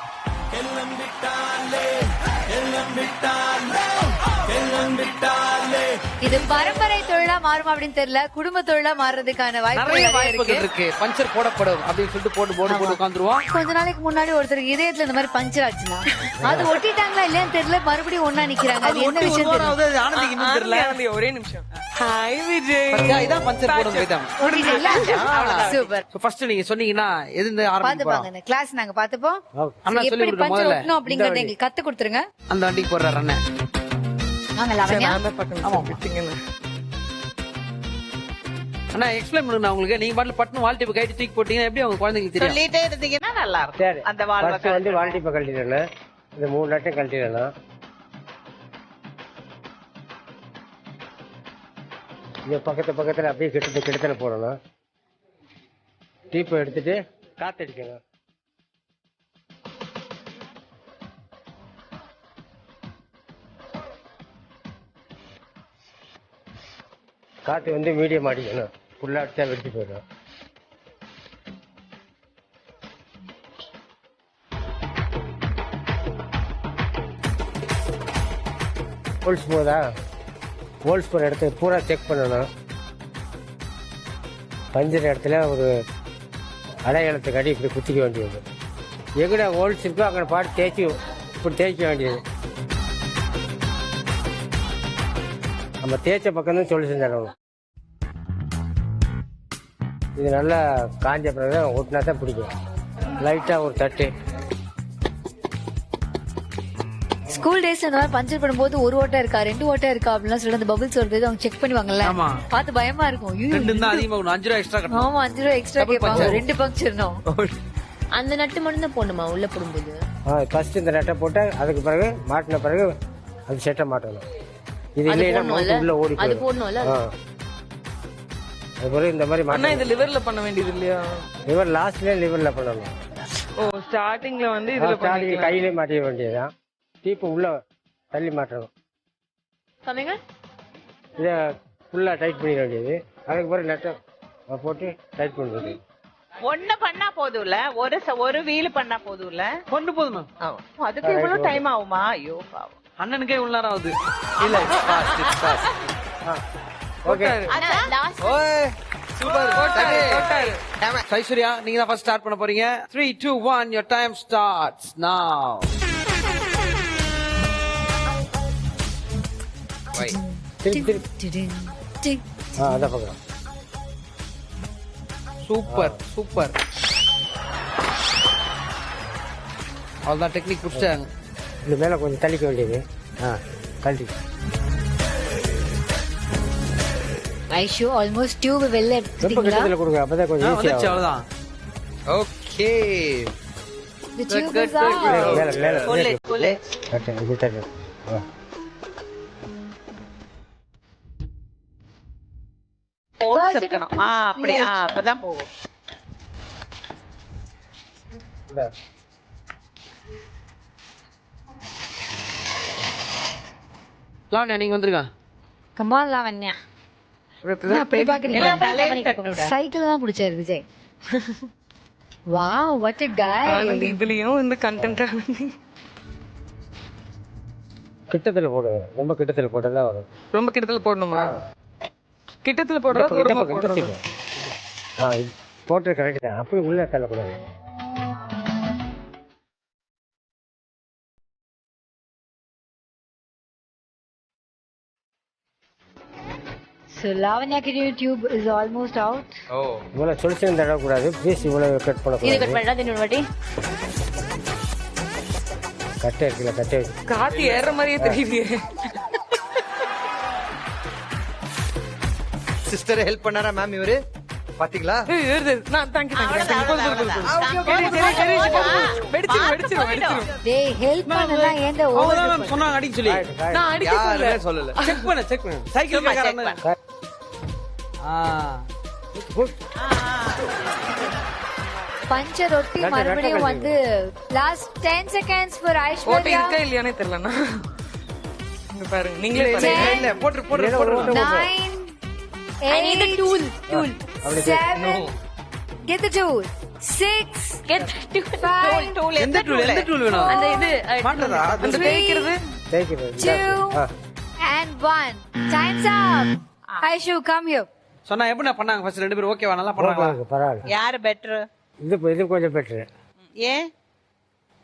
இது பரம்பரை தொழிலா மாறுமா அப்படின்னு தெரியல. குடும்ப தொழிலா மாறுறதுக்கான நிறைய வாய்ப்பு வாய்ப்புகள் இருக்கு. பஞ்சர் போடப்படும் அப்படின்னு சொல்லிட்டு போட்டு உட்காந்துருவோம். கொஞ்ச நாளைக்கு முன்னாடி ஒருத்தருக்கு இதயத்துல இந்த மாதிரி பஞ்சர் ஆச்சுன்னா அது ஒட்டிட்டாங்களா இல்லையான்னு தெரியல. மறுபடியும் ஒன்னா நிக்கிறாங்க. அது என்ன விஷயம் தெரியல. ஆனந்திக்கு இன்னும் தெரியல. ஒரே நிமிஷம். ஹாய் விஜய். இதான் பஞ்சர் போடும் விதம். சூப்பர். ஃபர்ஸ்ட் நீங்க சொன்னீங்கன்னா எது ஆரம்பிப்போம்? பாத்துப்பாங்க இந்த கிளாஸ் நாங்க பாத்துப்போம். அண்ணா சொல்லி எப்படி கொடுங்க பஞ்சர் முதல்ல. ஒட்டணும் அப்படிங்கறத எங்களுக்கு கத்து கொடுத்துருங்க. அந்த வண்டிக்கு போடுறாரு அண்ணன். வாங்க லாவண்யா. அண்ணா எக்ஸ்பிளைன் பண்ணுங்க உங்களுக்கு. நீங்க பாட்டுல பட்டு வால் டிப் கைட்டு தூக்கி போட்டீங்கன்னா எப்படி அவங்க குழந்தைங்களுக்கு தெரியும்? சொல்லிட்டே இருந்தீங்கன்னா நல்லா சரி. இருக்கும். அந்த வால்வை ஃபர்ஸ்ட் வந்து வால்டிப்பை கழட்டிடணும். இந்த 3 நட்டையும் கழட்டிடணும். இந்த பக்கத்துல அப்படியே கிட்டத்தட்ட போடணும். டீப்பை எடுத்துட்டு காத்தடிக்கணும். காற்று வந்து மீடியம் அடிக்கணும். ஃபுல்லாக அடிச்சா வெடிச்சு போயிடும். ஹோல்ஸ் போதா? ஹோல்ஸ் போகிற இடத்த பூரா செக் பண்ணணும். பஞ்சர் இடத்துல ஒரு அடையாளத்துக்கு அடி இப்படி குத்திக்க வேண்டியது. எங்கடா ஹோல்ஸ் இருக்கோ அங்கே பாட்டு இப்படி தேய்க்க வேண்டியது. நம்ம தேய்ச்ச பக்கம் தான் சொல்லி செஞ்சிடணும். இது நல்லா காஞ்ச பிறகு ஒட்டினா தான் பிடிக்கும். லைட்டாக ஒரு தட்டு. ஸ்கூல் டேஸ்ல இந்த மாதிரி பஞ்சர் பண்ணும்போது ஒரு ஓட்டா இருக்கா 2 ஓட்டா இருக்கா அப்படிலாம் சொல்லி அந்த பபிள்ஸ் வருது அவங்க செக் பண்ணுவாங்கல்ல. பார்த்து பயமா இருக்கும். 2 தான் அதிகமா 5 ரூபாய் எக்ஸ்ட்ரா கட்டணும். ஆமா 5 ரூபாய் எக்ஸ்ட்ரா கேட்பாங்க. 2 பங்க்சர்னும். அந்த நட்டு மட்டும் தான் போடணுமா உள்ள போடும்போது? ஃபர்ஸ்ட் இந்த நட்டை போட்டு அதுக்கு பிறகு மாட்டின பிறகு அது செட்டை மாட்டணும். இது இல்லைன்னா உள்ள ஓடி அது போடணும்ல. அதுபோல இந்த மாதிரி அண்ணா இது லிவர்ல பண்ண வேண்டியது இல்லையா? லிவர் லாஸ்ட்ல லிவர்ல பண்ணணும். ஓ ஸ்டார்டிங்ல வந்து இதுல ஸ்டார்டிங் கையிலே மாட்டிய வேண்டியதுதான். டீப்பு உள்ள தள்ளி மாட்டணும். சொன்னீங்க இதை ஃபுல்லா டைட் பண்ணிட வேண்டியது. அதுக்கு பிறகு நட்டை போட்டு டைட் பண்ண வேண்டியது. ஒண்ணு பண்ணா போதும்ல. ஒரு வீல் பண்ணா போதும்ல. கொண்டு போதுமா? அதுக்கு இவ்வளவு டைம் ஆகுமா? ஐயோ பாவம். அண்ணனுக்கே இவ்வளவு நேரம் ஆகுது. இல்ல ஓகே. சூப்பர். ஐஸ்வர்யா நீங்க தான் ஃபர்ஸ்ட் ஸ்டார்ட் பண்ண போறீங்க. 3 2 1 your time starts now. அதான் பக்கம். Super super. அவ்வளவுதான் டெக்னிக் புடிச்சாங்க. இந்த மேல கொஞ்சம் தள்ளிக்க வேண்டியது. கழட்டி. ஐஷோ ஆல்மோஸ்ட் டியூப் வெளில ரொம்ப எடுத்துட்டீங்களா? கிட்டத்துல கொடுங்க. அப்பதான் கொஞ்சம் ஈஸியா இருக்கும். அவ்வளவுதான். ஓகே. The tube is மேல out. மேல கொள்ளு. கட்டு இது தட்டு. ஹோல்ஸ் இருக்கணும். அப்படி அப்பதான் போகும். லாவண்யா நீங்க வந்துருங்க. கமான் லாவண்யா. அப்படி பாக்குறீங்க. சைக்கிள் தான் பிடிச்சாரு விஜய். வாவ் வாட் எ காய். இதுலயும் வந்து கண்டென்ட்டா கிட்டத்தில் போடுங்க, ரொம்ப கிட்டத்தில் போட்டதான் வரும். ரொம்ப கிட்டத்துல போடணுமா? கிட்டத்துல போடுறது ரொம்ப போடுறது. போட்டு கரெக்ட் தான், அப்படி உள்ள தள்ளக்கூடாது. So Lavanya tube is almost out. இவ்வளோ சொல்யூஷன் தடக்கூடாது ப்ளீஸ், இவ்வளோ கட் இது பண்ணக்கூடாது. கட் பண்ணா இன்னொரு வாட்டி. கட்டை இருக்குல்ல, கட்டை வச்சு காத்து ஏற மாதிரியே தெரியுது. சிஸ்டர் ஹெல்ப் பண்ணாரா மேம் இவரு? பாத்தீங்களா? டேய் ஹெல்ப் பண்ணனா ஏன்டா ஓவர் சொன்னாங்க அடிக்க சொல்லி. நான் அடிக்க யாருமே சொல்லல. செக் பண்ணு. சைக்கிள் காரங்க. பஞ்சர் ஒட்டி மறுபடியும் வந்து லாஸ்ட் 10 seconds for போட்டு ஐஸ்வர்யா. இருக்கா இல்லையானே தெரியலண்ணா. இங்க பாருங்க, நீங்களே இல்ல, பாருங்க. இல்ல, போட்டு 9 I need the tool. 7 get the tool 6 Get the tool. 5 எந்த டூல் வேணும்? அந்த இது மாட்டறதா? அந்த தேய்க்கிறது தேய்க்கிறது. 2 and 1 time's up. Aishu come here. சொன்னா எப்படி பண்ணாங்க ஃபர்ஸ்ட் ரெண்டு பேரும் ஓகேவா நல்லா பண்ணாங்களா? பரவாயில்ல. யாரு பெட்டர்? இது கொஞ்சம் பெட்ரு. ஏன்?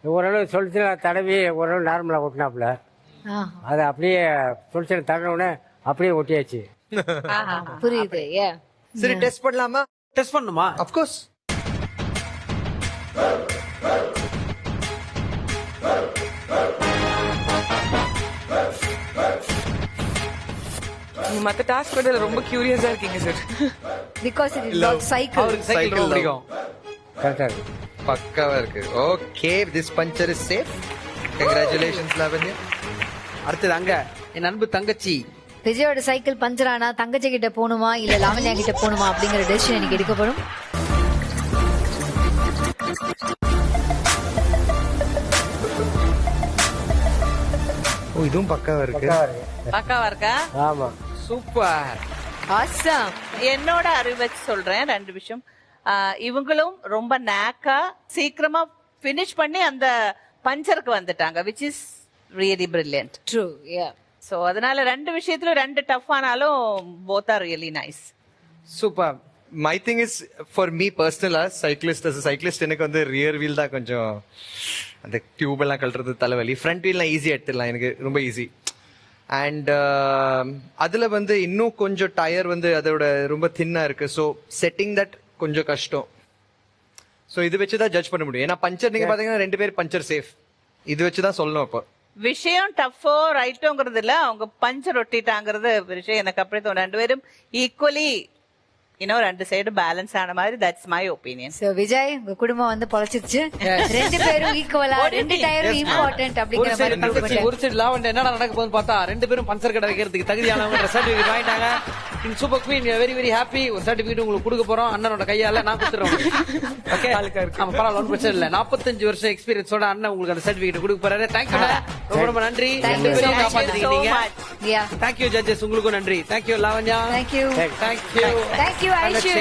ஓரளவு சொல்யூஷன் தடவி ஓரளவு நார்மலாக ஒட்டினாப்புல, அதை அப்படியே சொல்யூஷன் தடவை உடனே அப்படியே ஒட்டியாச்சு. புரியுது. சரி டெஸ்ட் பண்ணலாமா? டெஸ்ட் பண்ணுமா? Of course. நீங்க மத்த டாஸ்க் விட ரொம்ப கியூரியஸா இருக்கீங்க சார். because it is not cycle. அவருக்கு சைக்கிள் ரொம்ப பிடிக்கும். கரெக்டாக இருக்கு, பக்காவா இருக்கு. Okay, this puncture is safe. Congratulations Lavanya. அடுத்தது அங்க என் அன்பு தங்கச்சி விஜயோட சைக்கிள் பஞ்சர் ஆனா தங்கச்சி கிட்ட போகணுமா இல்ல லாவண்யா கிட்ட போகணுமா அப்படிங்கிற டெசிஷன் எனக்கு எடுக்கப்படும். இதுவும் பக்காவா இருக்கு. பக்காவா இருக்கா? ஆமா சூப்பர். Awesome. என்னோட அறிவு வச்சு சொல்றேன் ரெண்டு விஷயம். இவங்களும் ரொம்ப நேக்கா சீக்கிரமா பினிஷ் பண்ணி அந்த பஞ்சருக்கு வந்துட்டாங்க, which is really brilliant. True, yeah. So அதனால ரெண்டு விஷயத்துல ரெண்டு டஃப் ஆனாலும் both are really nice. Super. My thing is for me பர்சனலா சைக்கிளிஸ்ட் எனக்கு வந்து ரியர் வீல் தான் கொஞ்சம் அந்த டியூப் எல்லாம் கழட்டுறது தலைவலி. ஃப்ரண்ட் வீல்லாம் ஈஸியா எடுத்துடலாம், எனக்கு ரொம்ப ஈஸி. அண்ட் அதுல வந்து இன்னும் கொஞ்சம் டயர் வந்து அதோட ரொம்ப தின்னா இருக்கு. ஸோ செட்டிங் தட் கொஞ்சம் கஷ்டம். ஸோ இது வச்சுதான் ஜட்ஜ் பண்ண முடியும். ஏன்னா பஞ்சர் நீங்க பாத்தீங்கன்னா ரெண்டு பேர் பஞ்சர் சேஃப், இது வச்சுதான் சொல்லணும். அப்போ விஷயம் டஃபோ ரைட்டோங்கிறது இல்ல, அவங்க பஞ்சர் ஒட்டிட்டாங்கிறது விஷயம். எனக்கு அப்படி தோணும் ரெண்டு பேரும் ஈக்குவலி ரெண்டு சைடு பேலன்ஸ் ஆன மாதிரி. That's my opinion. So Vijay உங்க குடும்பம் வந்து பொழைச்சிருச்சு. ரெண்டு பேரும் ஈக்குவலா, ரெண்டு டயரும் இம்பார்ட்டன்ட் அப்படிங்கிற மாதிரி. ஒரு சைடு லாவண்யா என்னடா நடக்க போகுதுன்னு பார்த்தா ரெண்டு பேரும் பஞ்சர் கடை வைக்கிறதுக்கு தகுதியானவங்க சர்டிபிகேட் வாங்கிட்டாங்க. In Super Queen very very happy. ஒரு சர்டிபிகேட் உங்களுக்கு கொடுக்க போறோம் அண்ணனோட கையால. நான் கொடுத்துறேன். ஓகே ஆமா பரவாயில்ல, ஒன்றும் பிரச்சனை இல்லை. 45 வருஷம் எக்ஸ்பீரியன்ஸோட அண்ணன் உங்களுக்கு அந்த சர்டிபிகேட் கொடுக்க போறாரு. தேங்க்யூ, ரொம்ப ரொம்ப நன்றி. ரெண்டு பேரும் காப்பாத்திருக்கீங்க. தேங்க்யூ ஜட்ஜஸ், உங்களுக்கும் நன்றி. Thank you Lavanya. Thank you thank you Aishu.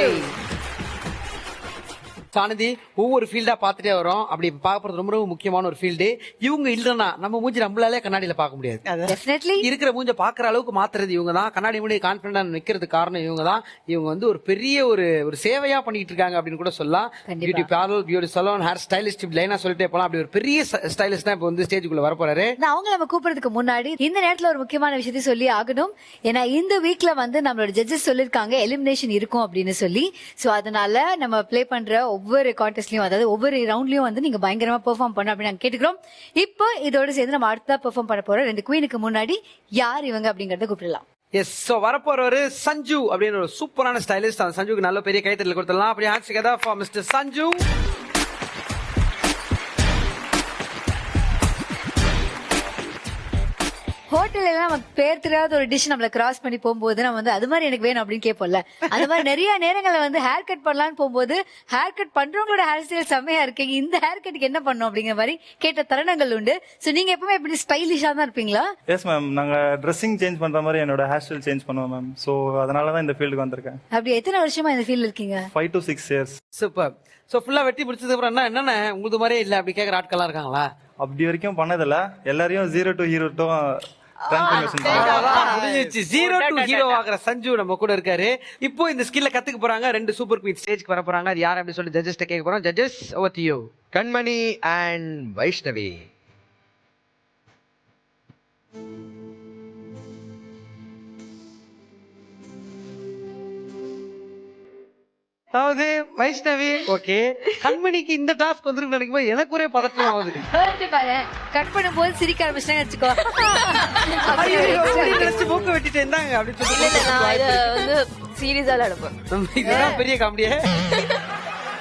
சானதி ஒவ்வொரு ஃபீல்டா பாத்துட்டே வரோம். அப்படி பாக்குறது ரொம்ப ரொம்ப முக்கியமான ஒரு ஃபீல்டு. இவங்க இல்லன்னா நம்ம மூஞ்சி நம்மளாலே கண்ணாடியில பாக்க முடியாது. டெஃபினெட்லி இருக்கிற மூஞ்ச பாக்குற அளவுக்கு மாத்துறது இவங்க தான். கண்ணாடி முன்னாடி கான்பிடண்டா நிக்கிறதுக்கு காரணம் இவங்க தான். இவங்க வந்து ஒரு பெரிய ஒரு சேவையா பண்ணிட்டு இருக்காங்க அப்படின்னு கூட சொல்லலாம். Beauty parlour, beauty salon, hair stylist, லைனா சொல்லிட்டே போலாம். அப்படி ஒரு பெரிய ஸ்டைலிஸ்ட் தான் இப்ப வந்து ஸ்டேஜுக்குள்ள வர போறாரு. அவங்க நம்ம கூப்பிடுறதுக்கு முன்னாடி இந்த நேரத்துல ஒரு முக்கியமான விஷயத்தை சொல்லி ஆகணும். ஏன்னா இந்த வீக்ல வந்து நம்மளோட ஜட்ஜஸ் சொல்லிருக்காங்க எலிமினேஷன் இருக்கும் அப்படின்னு சொல்லி. சோ அதனால நம்ம பிளே பண்ற ஒவ்வொரு கான்டெஸ்ட்லயும், அதாவது ஒவ்வொரு ரவுண்ட்லயும் வந்து நீங்க பயங்கரமா பெர்ஃபார்ம் பண்ண அப்படின்னு நாங்க கேட்டுக்கிறோம். இப்போ இதோட சேர்ந்து நம்ம அடுத்தா பெர்ஃபார்ம் பண்ண போறோம். ரெண்டு குவீனுக்கு முன்னாடி யார் இவங்க அப்படிங்கறத கூப்பிடலாம். எஸ், சோ வரப்போறவரு சஞ்சு அப்படின்னு ஒரு சூப்பரான ஸ்டைலிஸ்ட். அந்த சஞ்சுக்கு நல்ல பெரிய கைத்தட்டல் கொடுத்துடலாம். அப்படியே hands together for mister Sanju. ஹோட்டல்ல எல்லாம் நமக்கு பேர் தெரியாத ஒரு டிஷ் நம்மள கிராஸ் பண்ணி போகும்போது நம்ம வந்து அது மாதிரி எனக்கு வேணும் அப்படின்னு கேட்போம்ல. அந்த மாதிரி நிறைய நேரங்கள்ல வந்து ஹேர் கட் பண்ணலாம்னு போகும்போது ஹேர் கட் பண்றவங்களோட ஹேர் ஸ்டைல் செம்மையா இருக்கீங்க, இந்த ஹேர் கட்டுக்கு என்ன பண்ணும் அப்படிங்கிற மாதிரி கேட்ட தருணங்கள் உண்டு. சோ நீங்க எப்பவுமே இப்படி ஸ்டைலிஷா தான் இருப்பீங்களா? எஸ் மேம், நாங்க ட்ரெஸ்ஸிங் சேஞ்ச் பண்ற மாதிரி என்னோட ஹேர் ஸ்டைல் சேஞ்ச் பண்ணுவோம் மேம். ஸோ அதனால தான் இந்த ஃபீல்டுக்கு வந்திருக்கேன். அப்படி எத்தனை வருஷமா இந்த ஃபீல்ட்ல இருக்கீங்க? 5 to 6 years. சூப்பர். சோ ஃபுல்லா வெட்டி முடிச்சதுக்கு அப்புறம் என்னென்ன உங்களுக்கு மாதிரியே இல்ல அப்படி கேக்குற ஆட்கள்லாம் இருக்காங்களா? அப்படி வரைக்கும் பண்ணதில்ல. எல்லாரையும் 0 to hero to டிரான்ஸ்ஃபர்மேஷன் முடிஞ்சிச்சு. 0 to hero ஆகிற சஞ்சு நம்ம கூட இருக்காரு. இப்போ இந்த ஸ்கில்ல கத்துக்க போறாங்க. 2 சூப்பர் குவீன் ஸ்டேஜ்க்கு வர போறாங்க. அது யார் அப்படி சொல்லி ஜட்ஜஸ்ட்ட கேட்க போறோம். Judges, over to you. Kanmani and Vaishnavi. அதாவது வைஷ்ணவி ஓகே, கண்மணிக்கு இந்த டாஸ்க் வந்துருக்கு நினைக்கும் போது எனக்கு ஒரே பதட்டம் ஆகுது. கட் பண்ணும்போது சிரிக்க ஆரம்பிச்சுட்டாங்க வச்சுக்கோ. மூக்க வெட்டிட்டு இருந்தாங்க அப்படின்னு வந்து சீரியஸா நடப்பேன். இதுதான் பெரிய காமெடியே.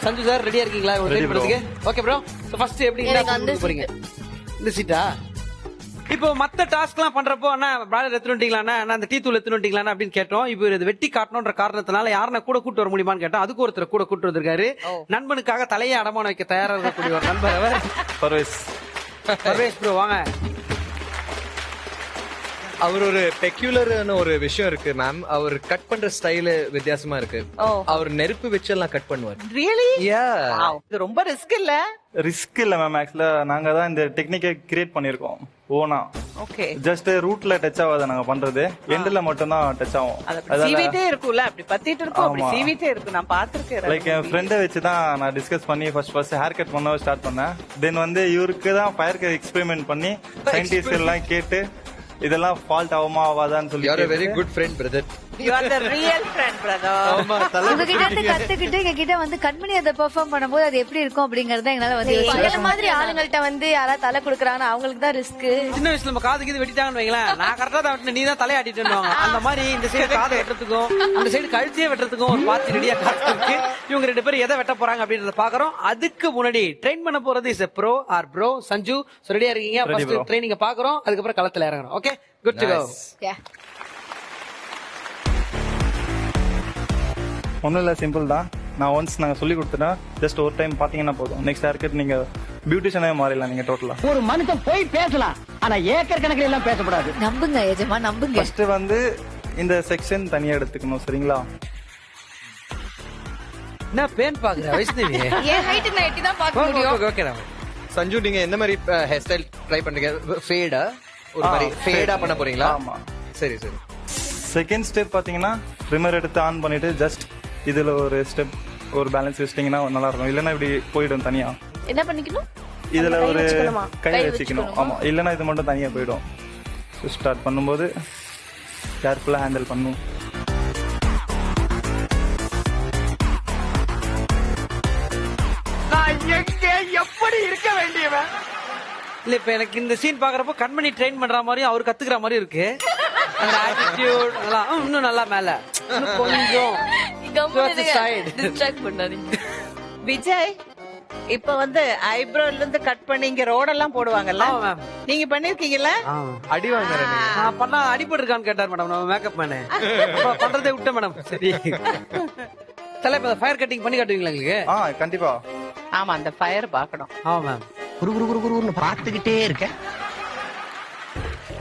சஞ்சு சார் ரெடியா இருக்கீங்களா ட்ரெயின் பண்றதுக்கு? Okay bro. சோ ஃபர்ஸ்ட் எப்படி இந்த போறீங்க? இந்த சீட்டா? இப்போ மத்த டாஸ்க் எல்லாம் பண்றப்போ அண்ணா பிராய்லர் எடுத்துட்டு வந்துட்டீங்களா, அந்த டீ தூள் எடுத்துட்டு வந்துட்டீங்களா அப்படின்னு கேட்டோம். இப்போ இது வெட்டி காட்டணும்ன்ற காரணத்தினால யாரா கூட கூட்டு வர முடியுமான்னு கேட்டோம். அதுக்கு ஒருத்தர் கூட கூட்டு வந்திருக்காரு. நண்பனுக்காக தலையை அடமான வைக்க தயாரா இருக்கக்கூடிய ஒரு நண்பர் அவர் பர்வேஸ். பர்வேஸ் ப்ரோ வாங்க. அவர் ஒரு பெக்யூலரான ஒரு விஷயம் இருக்கு மேம். அவர் கட் பண்ற ஸ்டைல் வித்தியாசமா இருக்கு. அவர் நெருப்பு வச்செல்லாம் கட் பண்ணுவார். ரியலி? இது ரொம்ப ரிஸ்க் இல்ல? ரிஸ்க் இல்ல மேம். ஆக்சுவலா நாங்க தான் இந்த டெக்னிக்கை கிரியேட் பண்ணிருக்கோம் ஓனா. ஓகே. ஜஸ்ட் ரூட்ல டச் ஆகாத நாங்க பண்றது, எண்ட்ல மட்டும் தான் டச் ஆகும். சீவிட்டே இருக்கும்ல, அப்படி பத்திட்டு இருக்கும், அப்படி சீவிட்டே இருக்கும். நான் பாத்துர்க்கேன். லைக் என் ஃப்ரெண்டை வச்சு தான் நான் டிஸ்கஸ் பண்ணி ஃபர்ஸ்ட் ஹேர் கட் பண்ண ஸ்டார்ட் பண்ணேன். தென் வந்து இவருக்கு தான் ஃபயர் கட் எக்ஸ்பெரிமெண்ட் பண்ணி சயின்டிஸ்ட் எல்லாம் கேட்டு இதெல்லாம் ஃபால்ட் ஆகுமா ஆகாதான்னு சொல்லி. You are a very good friend brother. You are the real friend brother. உங்ககிட்ட இருந்து கத்துக்கிட்டு எங்க கிட்ட வந்து கண்மணி அதை பெர்ஃபார்ம் பண்ணும்போது அது எப்படி இருக்கும் அப்படிங்கறத எங்களால வந்து இந்த மாதிரி ஆளுங்கள்ட்ட வந்து யாராவது தலை கொடுக்கறாங்கன்னா அவங்களுக்கு தான் ரிஸ்க். சின்ன வயசுல நம்ம காது கீது வெட்டிட்டாங்கன்னு வைங்களேன், நான் கரெக்டா தான் வெட்டினேன், நீ தான் தலையாட்டிட்டு அந்த மாதிரி இந்த சைடு காதை வெட்டுறதுக்கும் அந்த சைடு கழுத்தையே வெட்டுறதுக்கும் ஒரு பார்ட்டி ரெடியா காத்துருக்கு. இவங்க 2 பேரும் எதை வெட்ட போறாங்க அப்படின்றத பாக்குறோம். அதுக்கு முன்னாடி ட்ரெயின் பண்ண போறது is bro or bro Sanju. ரெடியா இருக்கீங்க? ஃபர்ஸ்ட் ட்ரைனிங் பாக்குறோம், அதுக்கப்புறம் களத்துல இறங்குறோம். Okay, good to go. ஒன்றும் இல்லை, சிம்பிள் தான். நான் ஒன்ஸ் நாங்கள் சொல்லி கொடுத்துட்டா ஜஸ்ட் ஒரு டைம் பார்த்தீங்கன்னா போதும். நெக்ஸ்ட் ஹேர் கட் நீங்கள் பியூட்டிஷியனே மாறிடலாம். நீங்கள் டோட்டலா ஒரு மனுஷன் போய் பேசலாம், ஆனா ஏக்கர் கணக்கில் எல்லாம் பேசக்கூடாது. நம்புங்க எஜமா, நம்புங்க. ஃபர்ஸ்ட் வந்து இந்த செக்ஷன் தனியா எடுத்துக்கணும், சரிங்களா? என்ன பேன் பாக்குற வைஷ்ணவி? என் ஹைட்டுக்கு நான் எட்டி தான் பார்க்க முடியும். ஓகே சஞ்சு, நீங்க என்ன மாதிரி ஹேர் ஸ்டைல் ட்ரை பண்றீங்க? ஃபேடா ஒரு மாதிரி ஃபேடா பண்ண போறீங்களா? ஆமா. சரி சரி. செகண்ட் ஸ்டெப் பாத்தீங்கன்னா ட்ரிம்மர் எடுத்து ஆன் பண்ணிட்டு ஜஸ்ட் இதுல ஒரு ஸ்டெப் ஒரு பேலன்ஸ் வச்சிட்டீங்கன்னா நல்லா இருக்கும். இல்லைன்னா இப்படி போயிடும் தனியா. என்ன பண்ணிக்கணும்? இதுல ஒரு கை வச்சுக்கணும். ஆமா, இல்லைன்னா இது மட்டும் தனியா போயிடும். ஸ்டார்ட் பண்ணும்போது கேர்ஃபுல்லா ஹேண்டில் பண்ணணும். எப்படி இருக்க வேண்டியவன் இல்ல. இப்ப எனக்கு இந்த சீன் பாக்குறப்போ கண்மணி ட்ரெயின் பண்ற மாதிரியும் அவர் கத்துக்கிற மாதிரி இருக்கு. அந்த ஆட்டிடியூட் எல்லாம் இன்னும் நல்லா மேல கொஞ்சம் டிஸ்ட்ராக்ட் பண்ணாதீங்க. விஜய், இப்ப வந்து ஐப்ரோல இருந்து கட் பண்ணி இங்க ரோடெல்லாம் போடுவாங்கல்ல, நீங்க பண்ணிருக்கீங்கல்ல? அடி வாங்குறேன். நான் பண்ணா அடிபட்டு இருக்கான்னு கேட்டார் மேடம் நம்ம மேக்கப் மேனு. பண்றதே விட்ட மேடம். சரி தலை, இப்ப ஃபயர் கட்டிங் பண்ணி காட்டுவீங்களா எங்களுக்கு? கண்டிப்பா. ஆமா, அந்த ஃபயர் பாக்கணும். ஆமா மேம். குரு பாத்துக்கிட்டே இருக்க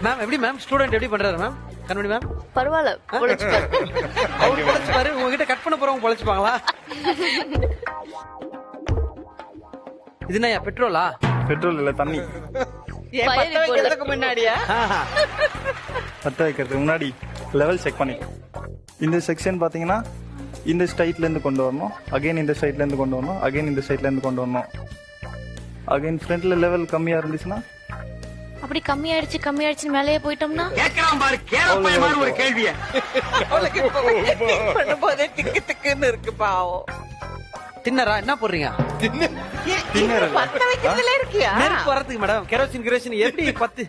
மேம். எப்படி மேம் ஸ்டூடெண்ட் எப்படி பண்றாரு மேம் கண்மணி மேம்? பரவாயில்ல, பொழைச்சுப்பாரு. அவர் பொழைச்சுப்பாரு. உங்ககிட்ட கட் பண்ண போறவங்க பொழைச்சுப்பாங்களா? இது என்ன பெட்ரோலா? பெட்ரோல் இல்ல, தண்ணி. பத்த வைக்கிறதுக்கு முன்னாடியா? பத்த வைக்கிறதுக்கு முன்னாடி லெவல் செக் பண்ணி இந்த செக்ஷன் பாத்தீங்கன்னா இந்த ஸ்டைட்ல இருந்து கொண்டு வரணும், அகைன் இந்த சைட்ல இருந்து கொண்டு வரணும், அகைன் இந்த சைட்ல இருந்து கொண்டு வரணும். அகைன் ஃப்ரண்ட்ல லெவல் கம்மியா இருந்துச்சுன்னா அப்படி கம்மியாயிடுச்சு மேலேயே போயிட்டோம்னா பாரு கேரளமான ஒரு கேள்விய பண்ணும்போதே திக்கு திக்குன்னு இருக்கு பாவம். தின்னரா என்ன போடுறீங்க? பத்த வைக்கிறதுல இருக்கியா? நெருப்பு வரதுக்கு மேடம். கெரோசின் எப்படி பத்து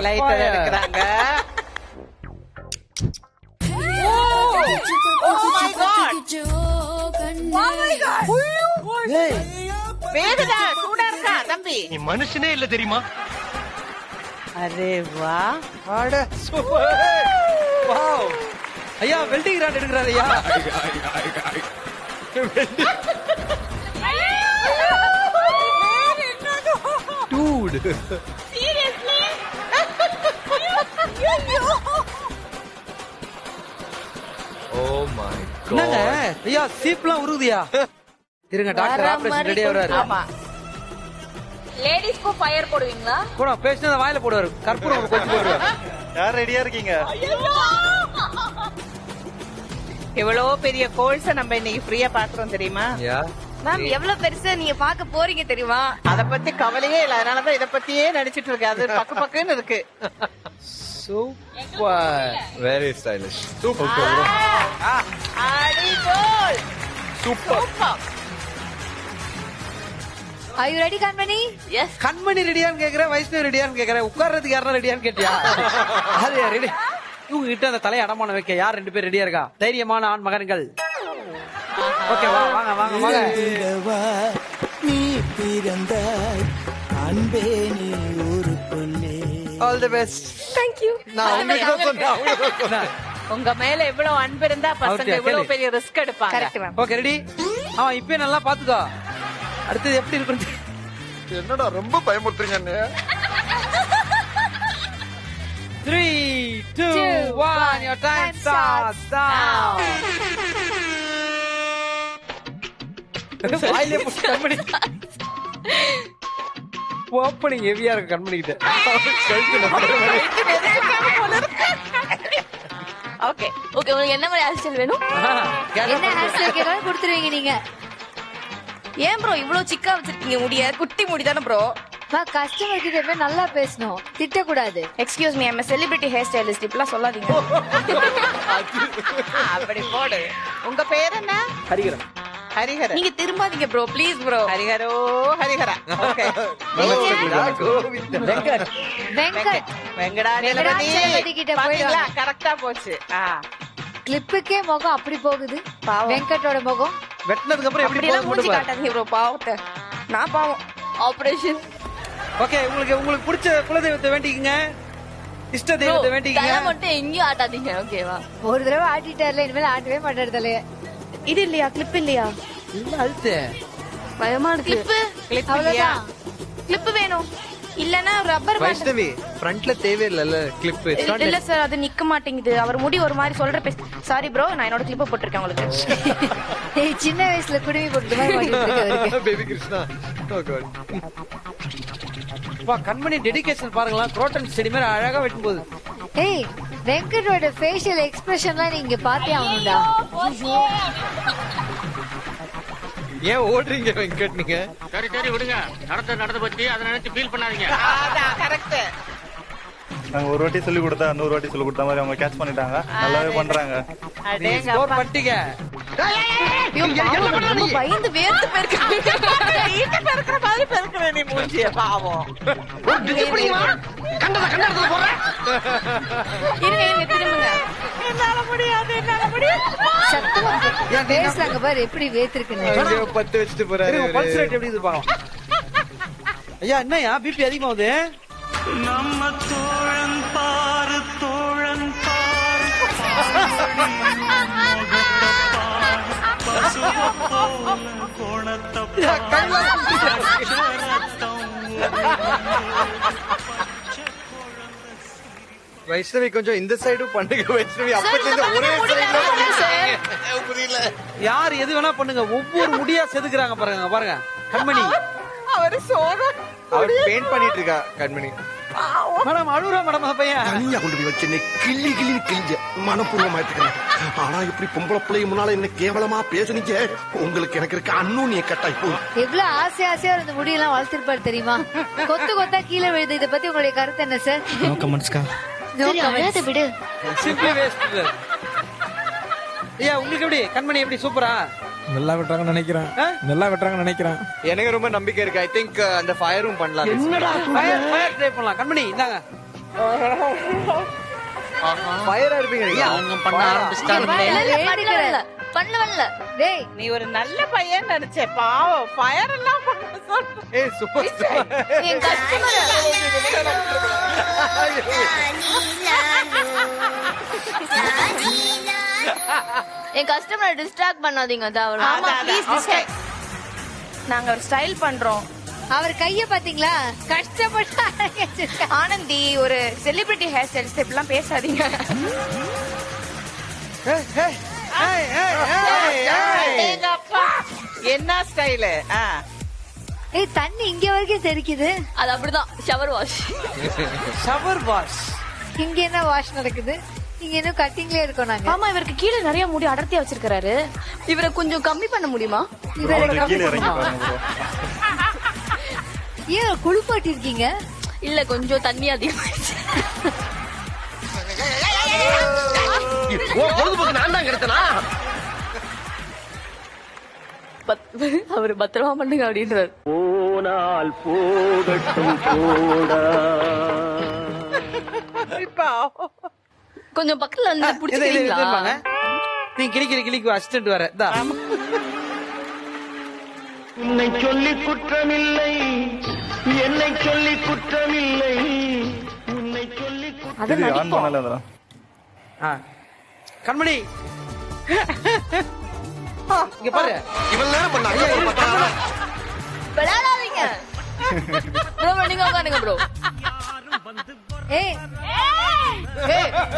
லைட் எடுக்கிறாங்க. வேகுதா? சூடா இருக்கா தம்பி? நீ மனுஷனே இல்ல தெரியுமா? அரே வா அட சூப்பர் வாவ் ஐயா வெல்டிங் ராட் எடுக்கறாரு ஐயா டூட் ஓ மை என்னங்க காட் ஐயா சீப்லாம் உருகுதியா இருங்க டாக்டர் ஆபரேஷன் ரெடியா வராரு ஆமா லேடிஸ்க்கும் ஃபயர் போடுவீங்களா? கூட பேசினத வாயில போடுவாரு கற்பூரம் கொஞ்சம் போடுவாரு யார் ரெடியா இருக்கீங்க? எவ்வளவு பெரிய கோல்ஸ நம்ம இன்னைக்கு ஃப்ரீயா பாக்குறோம் தெரியுமா? யா மேம் எவ்வளவு பெருசா நீங்க பாக்க போறீங்க தெரியுமா? அத பத்தி கவலையே இல்ல, அதனாலதான் இத பத்தியே நடிச்சிட்டு இருக்கு. அது பக்கு பக்குன்னு இருக்கு. சூப்பர் வெரி ஸ்டைலிஷ் சூப்பர் அடிகோல் super Are you ready, Kanmani? Yes. Kanmani ரெடியான்னு கேக்குறேன் வைஷ்ணவி ரெடியான்னு கேக்குறேன் உட்கார்றதுக்கு யாரா ரெடியான்னு கேட்டியா அது ரெடி இவங்க கிட்ட அந்த தலையை அடமான வைக்க யார் 2 பேர் ரெடியா இருக்கா தைரியமான ஆண் மகன்கள் ஓகே வாங்க வாங்க வாங்க நீ பிறந்தாய் அன்பே நீ ஒரு பொன்னே. All the best thank you. நான் உங்களுக்கு தான் சொன்னேன் உங்க மேல எவ்வளவு அன்பு இருந்தா பசங்க Okay, எவ்வளவு கேளு. பெரிய ரிஸ்க் எடுப்பாங்க. Correct ma'am. ஓகே ரெடி இப்பயே நல்லா பாத்துக்கோ அடுத்தது எப்படி இருக்கும் என்னடா ரொம்ப பயமுறுத்துறீங்க அண்ணே. 3 2 1 your time starts now வாயிலே புஷ் கண்மணி ஓப்பனிங் ஹெவியா இருக்கு கண்மணி கிட்ட ஓகே ஓகே உங்களுக்கு என்ன மாதிரி ஹேர் ஸ்டைல் வேணும்? என்ன ஹேர் ஸ்டைல் கேட்டாலும் கொடுத்துருவீங்க நீங்க. ஏன் ப்ரோ இவ்வளவு சிக்கா வச்சிருக்கீங்க முடிய? குட்டி முடி தானே ப்ரோ? கஸ்டமர் கிட்ட போய் நல்லா பேசணும் திட்டக்கூடாது. எக்ஸ்கியூஸ் மீ, ஐ அம் செலிபிரிட்டி ஹேர் ஸ்டைலிஸ்ட். இப்பலாம் சொல்லாதீங்க. அப்படி போடு. உங்க பேர் என்ன? ஹரிகரன் ஹரிஹரன். நீங்க திரும்பாதீங்க bro, please bro. Hariharo Harihara. Okay. Venkat Venkat Venkatachalapathi Venkatachalapathi கிட்ட பாத்தீங்களா? போயிடுவாங்க. கரெக்டா போச்சு. கிளிப்புக்கே முகம் அப்படி போகுது. பாவம். வெங்கட்டோட முகம் வெட்டினதுக்கு அப்புறம் எப்படி அப்படியெல்லாம் போகுது மூஞ்சி மட்டும் காட்டாதீங்க ப்ரோ, பாவத்தை. நான் பாவம். ஆபரேஷன் ஓகே உங்களுக்கு பிடிச்ச குலதெய்வத்தை வேண்டிக்கங்க இஷ்ட தெய்வத்தை வேண்டிக்கங்க மட்டும் எங்கேயும் ஆட்டாதீங்க, ஓகேவா? ஒரு தடவை ஆட்டிட்டார்ல இனிமேல் ஆட்டவே மாட்டாரு தலைய. இது இல்லையா? கிளிப் இல்லையா? இல்ல அழுத்து பயமா இருக்கு. கிளிப் இல்லையா? அவ்வளவுதான். கிளிப் வேணும். இல்லனா ரப்பர் பேண்ட். வைஷ்ணவி ஃப்ரண்ட்ல தேவையில்லைல்ல கிளிப் இல்ல சார், அது நிக்க மாட்டேங்குது. அவர் முடி ஒரு மாதிரி சொல்ற பேச. சாரி ப்ரோ, நான் என்னோட கிளிப்ப போட்டிருக்கேன் உங்களுக்கு. ஏய், சின்ன வயசுல குடுமி போட்டு மாதிரி மாட்டிட்டு இருக்காரு. பேபி கிருஷ்ணா ஓ காட் வா கண்மணி டெடிகேஷன் பாருங்களா குரோட்டன் செடி மாதிரி அழகா வெட்டும் போது ஏய், வெங்கட்டோட ஃபேஷியல் எக்ஸ்பிரஷன்லாம் நீங்க பார்த்தே ஆகணும்டா. ஏன் ஓடுறீங்க வெங்கட் நீங்க சரி சரி விடுங்க, நடந்து போச்சு, அதை நினைச்சு ஃபீல் பண்ணாதீங்க. கரெக்ட். நாங்க ஒரு வாட்டி சொல்லி கொடுத்தா 100 வாட்டி சொல்லி கொடுத்த மாதிரி அவங்க கேட்ச் பண்ணிட்டாங்க. நல்லாவே பண்றாங்க. நீங்க ஸ்கோர் பண்ணிட்டீங்க ஐயோ, பாவம், ரொம்ப பயந்து வேர்த்து போயிருக்காங்க. வீட்டுல இருக்கிற மாதிரி பெருக்கிற நீ மூஞ்சிய பாவம். இருங்க திரும்புங்க. என்னால முடியாது. சத்தமா பேசுறாங்க பாரு எப்படி வேத்திருக்குன்னு. ஐயோ 10 வச்சுட்டு போறாரு பல்ஸ் ரேட் எப்படி இது பாக்கலாம் ஐயா என்னையா பிபி அதிகமாகுது நம்ம தோழன் பாரு தோழன் பாரு வைஷ்ணவி கொஞ்சம் இந்த சைடும் பண்ணுங்க வைஷ்ணவி அப்பத்துல ஒரே சைடுல புரியல யார் எது வேணா பண்ணுங்க ஒவ்வொரு முடியா செதுக்குறாங்க பாருங்க பாருங்க கண்மணி அவரு சோகம் அவர் பெயிண்ட் பண்ணிட்டு இருக்கா கண்மணி மேடம் அழுகுறா மேடம் அந்த பையன் தனியா கொண்டு போய் வச்சு கிள்ளி கிள்ளி கிழிஞ்ச மனப்பூர்வமா எடுத்துக்கிறேன். ஆனா இப்படி பொம்பளை பிள்ளைங்க முன்னால என்ன கேவலமா பேசுனீங்க. உங்களுக்கு எனக்கு இருக்க அன்னூனிய கட்டாய் போய் எவ்வளவு ஆசையா இந்த முடியெல்லாம் வளர்த்திருப்பாரு தெரியுமா? கொத்து கொத்தா கீழே விழுது. இதை பத்தி உங்களுடைய கருத்து என்ன சார்? அழாத விடு. சிம்பிளி வேஸ்ட் ஐயா உங்களுக்கு எப்படி கண்மணி எப்படி சூப்பரா நல்லா வெட்டுறாங்கன்னு நினைக்கிறேன். நல்லா வெட்டுறாங்கன்னு நினைக்கிறேன். எனக்கு ரொம்ப நம்பிக்கை இருக்கு. ஐ திங்க் அந்த ஃபயரும் பண்ணலாம். என்னடா ஃபயர் ட்ரை பண்ணலாம் கண்மணி இந்தாங்க ஃபயரா இருப்பீங்க நீங்க. வேண்டிக்கிறேன். பண்ணல டேய் நீ ஒரு நல்ல பையன் நினைச்சே, பாவம் ஃபயர் எல்லாம் பண்ண சொல்ற. ஏய் சூப்பர் என் கஸ்டமர் என் கஸ்டமரை டிஸ்ட்ராக்ட் பண்ணாதீங்க. ஆமா ப்ளீஸ் டிஸ்ட்ராக்ட். நாங்க ஒரு ஸ்டைல் பண்றோம். அவர் கைய பாத்தீங்களா, கஷ்டப்பட்டு அரைச்சிருக்காரு. ஆனந்தி ஒரு செலிபிரிட்டி ஹேர் ஸ்டைல்ஸ் இப்படிலாம் பேசாதீங்க. எங்க அப்பா என்ன ஸ்டைலு? ஏய் தண்ணி இங்க வரைக்கும் தெரிக்குது. அது அப்படிதான் ஷவர் வாஷ். Shower wash. இங்க என்ன வாஷ் நடக்குது? இங்க இன்னும் கட்டிங்லயே இருக்கோம் நாங்க. ஆமா இவருக்கு கீழே நிறைய முடி அடர்த்தியா வச்சிருக்காரு. இவரை கொஞ்சம் கம்மி பண்ண முடியுமா? ஏன் குளிப்பாட்டி இருக்கீங்க? இல்ல கொஞ்சம் தண்ணி அதிகமாயிடுச்சு. நான் தான் கிடைத்தனா? அவரு பத்திரமா பண்ணுங்க அப்படின்றாரு. போனால் போகட்டும் போடா. கொஞ்சம் பக்கத்துல வந்து புடிச்சுக்கிறீங்களா? நீ கிளிக்கு அசிஸ்டன்ட் வர. உன்னை சொல்லி குற்றமில்லை, என்னை சொல்லி குற்றமில்லை, உன்னை சொல்லி கண்மணி இங்க பாரு. இவன் நேரம் பண்ணாங்க. விளையாடாதீங்க ப்ரோ. நீங்க உட்காருங்க ப்ரோ. ஏய்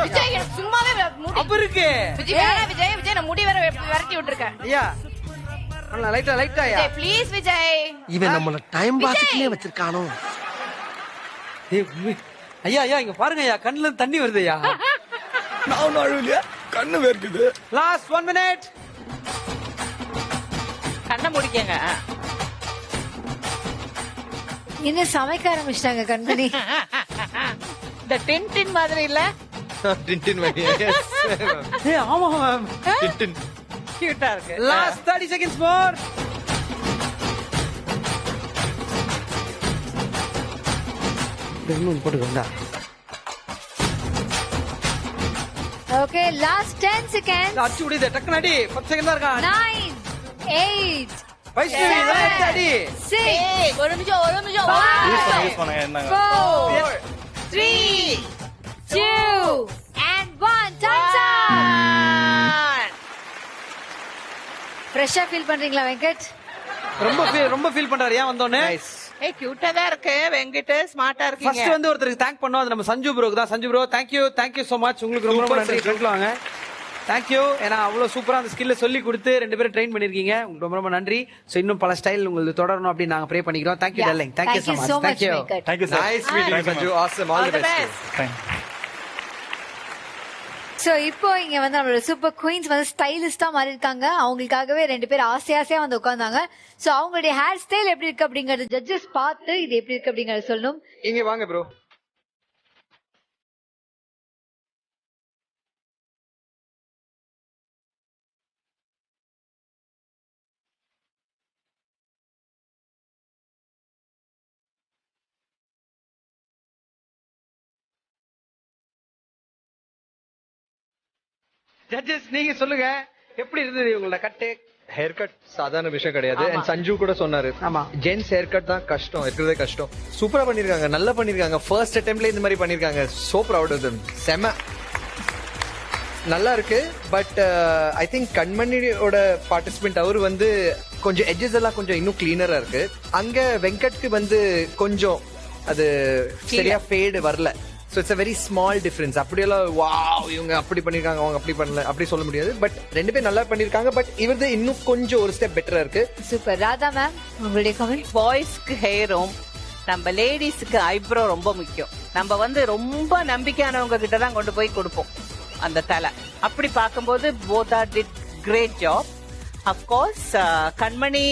விஜய் சும்மாவே முடி அவருக்கு விஜய் நான் முடி வேற விரட்டி விட்டுருக்கேன். ஐயா லைட்டா விஜய் ப்ளீஸ் விஜய். இவன் நம்மள டைம் பாஸ்க்குனே வச்சிருக்கானோ? ஐயா இங்க பாருங்க ஐயா, கண்ணுல இருந்து தண்ணி வருது ஐயா. நான் அழுவலையா, கண்ணு வேர்க்குது. Last 1 minute. கண்ணை முடிக்கங்க. இன்னும் சமைக்க ஆரம்பிச்சிட்டாங்க கண்மணி. இந்த டின் மாதிரி இல்ல? டின்டின் மாதிரி. ஏய் ஆமா மேம். டின்டின் கியூட்டா இருக்கு. Last 30 seconds more. இன்னும் போட்டு வந்தா. Okay last 10 seconds. அச்சு உடையது டக்குனு அடி. 10 செகண்ட் தான் இருக்கா. 9 8 வைஷ்ணவி அடி. 6 ஒரு நிமிஷம் 4 3 2 and 1 time's up. ஃப்ரெஷ்ஷா ஃபீல் பண்றீங்களா வெங்கட்? ரொம்ப ஃபீல் பண்றாரு ஏன் வந்தோனே. ஏய் கியூட்டா தான் இருக்கு வெங்கட், ஸ்மார்ட்டா இருக்கீங்க. ஃபர்ஸ்ட் வந்து ஒருத்தருக்கு தேங்க் பண்ணோம், அது நம்ம சஞ்சு ப்ரோக்கு தான். Sanju bro thank you so much. உங்களுக்கு ரொம்ப நன்றி. ஃப்ரெண்ட்ல வாங்க. Thank you. ஏன்னா அவ்வளவு சூப்பரா அந்த ஸ்கில்ல சொல்லி கொடுத்து 2 பேரும் ட்ரெயின் பண்ணிருக்கீங்க. உங்களுக்கு ரொம்ப நன்றி. சோ இன்னும் பல ஸ்டைல் உங்களுக்கு தொடரணும் அப்படி நாங்க ப்ரே பண்ணிக்கிறோம். Thank you darling. Thank you so much. Thank you. Thank you sir. Nice meeting you Sanju. Awesome. All the best. So இப்போ இங்க வந்து நம்மளோட சூப்பர் குயின்ஸ் வந்து ஸ்டைலிஸ்டா மாறி இருக்காங்க. அவங்களுக்காகவே 2 பேர் ஆசையா வந்து உட்கார்ந்தாங்க. சோ அவங்களுடைய ஹேர் ஸ்டைல் எப்படி இருக்கு அப்படிங்கறது ஜட்ஜஸ் பார்த்து இது எப்படி இருக்கு அப்படிங்கறத சொல்லணும். இங்க வாங்க ப்ரோ. ஜட்ஜஸ் நீங்க சொல்லுங்க எப்படி இருந்தது உங்களோட கட்டு? ஹேர் கட் சாதாரண விஷயம் கிடையாது. அண்ட் சஞ்சு கூட சொன்னாரு, ஆமா ஜென்ஸ் ஹேர் கட் தான் கஷ்டம், இருக்கிறதே கஷ்டம். சூப்பரா பண்ணிருக்காங்க, நல்லா பண்ணிருக்காங்க. ஃபர்ஸ்ட் அட்டெம்ப்ட்ல இந்த மாதிரி பண்ணிருக்காங்க. So proud of them. செம நல்லா இருக்கு. பட் ஐ திங்க் கண்மணியோட பார்ட்டிசிபென்ட் அவர் வந்து கொஞ்சம் எட்ஜஸ் எல்லாம் கொஞ்சம் இன்னும் கிளீனரா இருக்கு. அங்க வெங்கட்க்கு வந்து கொஞ்சம் அது சரியா ஃபேடு வரல. So it's a very small difference. அப்படியெல்லாம் வாவ் இவங்க அப்படி பண்ணிருக்காங்க அவங்க அப்படி பண்ணல அப்படி சொல்ல முடியாது. பட் 2 பேர் நல்லா பண்ணிருக்காங்க. பட் இவரது இன்னும் கொஞ்சம் ஒரு ஸ்டெப் பெட்டரா இருக்கு. சூப்பர். ராதா மேம் உங்களுடைய கமெண்ட்? பாய்ஸ்க்கு ஹேரும் நம்ம லேடிஸ்க்கு ஐப்ரோ ரொம்ப முக்கியம். நம்ம வந்து ரொம்ப நம்பிக்கையானவங்க கிட்ட தான் கொண்டு போய் கொடுப்போம் அந்த தலை. அப்படி பார்க்கும்போது both are did great job. Of course Kanmani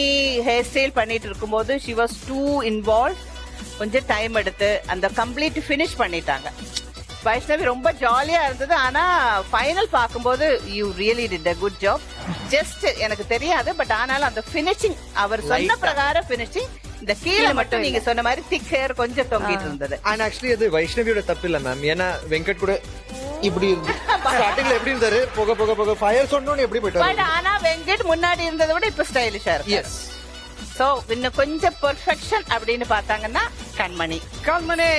hair style பண்ணிட்டு இருக்கும்போது she was too involved. கொஞ்சம் டைம் எடுத்து அந்த கம்ப்ளீட் ஃபினிஷ் பண்ணிட்டாங்க. வைஷ்ணவி ரொம்ப ஜாலியா இருந்தது. ஆனா ஃபைனல் பார்க்கும்போது you really did a good job. Just எனக்கு தெரியாது பட் ஆனாலும் அந்த ஃபினிஷிங் அவர் சொன்ன பிரகாரம் ஃபினிஷிங். இந்த கீழே மட்டும் நீங்க சொன்ன மாதிரி திக் ஹேர் கொஞ்சம் தொங்கிட்டு இருந்தது. அண்ட் ஆக்சுவலி அது வைஷ்ணவியோட தப்பு இல்ல மேம். ஏன்னா வெங்கட் கூட இப்படி ஸ்டார்டிங்ல எப்படி இருந்தாரு போக போக போக ஃபயர் சொன்னோன்னு எப்படி பட் போயிட்டாரு ஆனா வெங்கட் முன்னாடி இருந்ததை விட இப்ப ஸ்டைலிஷா இருக்கு. எஸ் சோ இன்னும் கொஞ்சம் பெர்ஃபெக்ஷன் அப்படின்னு பார்த்தாங்கன்னா கண்மணி. கண்மணி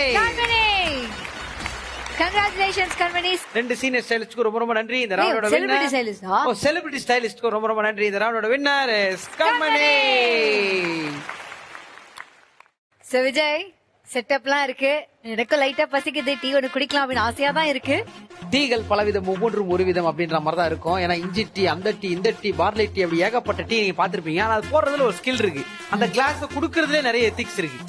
கங்க்ராச்சுலேஷன்ஸ் கண்மணி. ரெண்டு சீனியர் ஸ்டைலிஸ்ட்க்கு ரொம்ப ரொம்ப நன்றி. இந்த ரவுண்டோட celebrity stylist ஆ? ஓ செலிபிரிட்டி ஸ்டைலிஸ்ட்க்கு ரொம்ப ரொம்ப நன்றி. இந்த ரவுண்டோட winner is Kanmani. So Vijay செட்டப்லாம் இருக்கு, எனக்கு லைட்டா பசிக்குது, டீ ஒன்று குடிக்கலாம் அப்படின்னு ஆசையா தான் இருக்கு. டீகள் பலவிதம் ஒவ்வொன்றும் ஒரு விதம் அப்படின்ற மாதிரி தான் இருக்கும். ஏன்னா இஞ்சி டீ, அந்த டீ, இந்த டீ, பார்லே டீ, அப்படி ஏகப்பட்ட டீ நீங்க பாத்திருப்பீங்க. ஆனா அது போடுறதுல ஒரு ஸ்கில் இருக்கு. அந்த கிளாஸ் குடுக்கறதுல நிறைய எத்திக்ஸ் இருக்கு.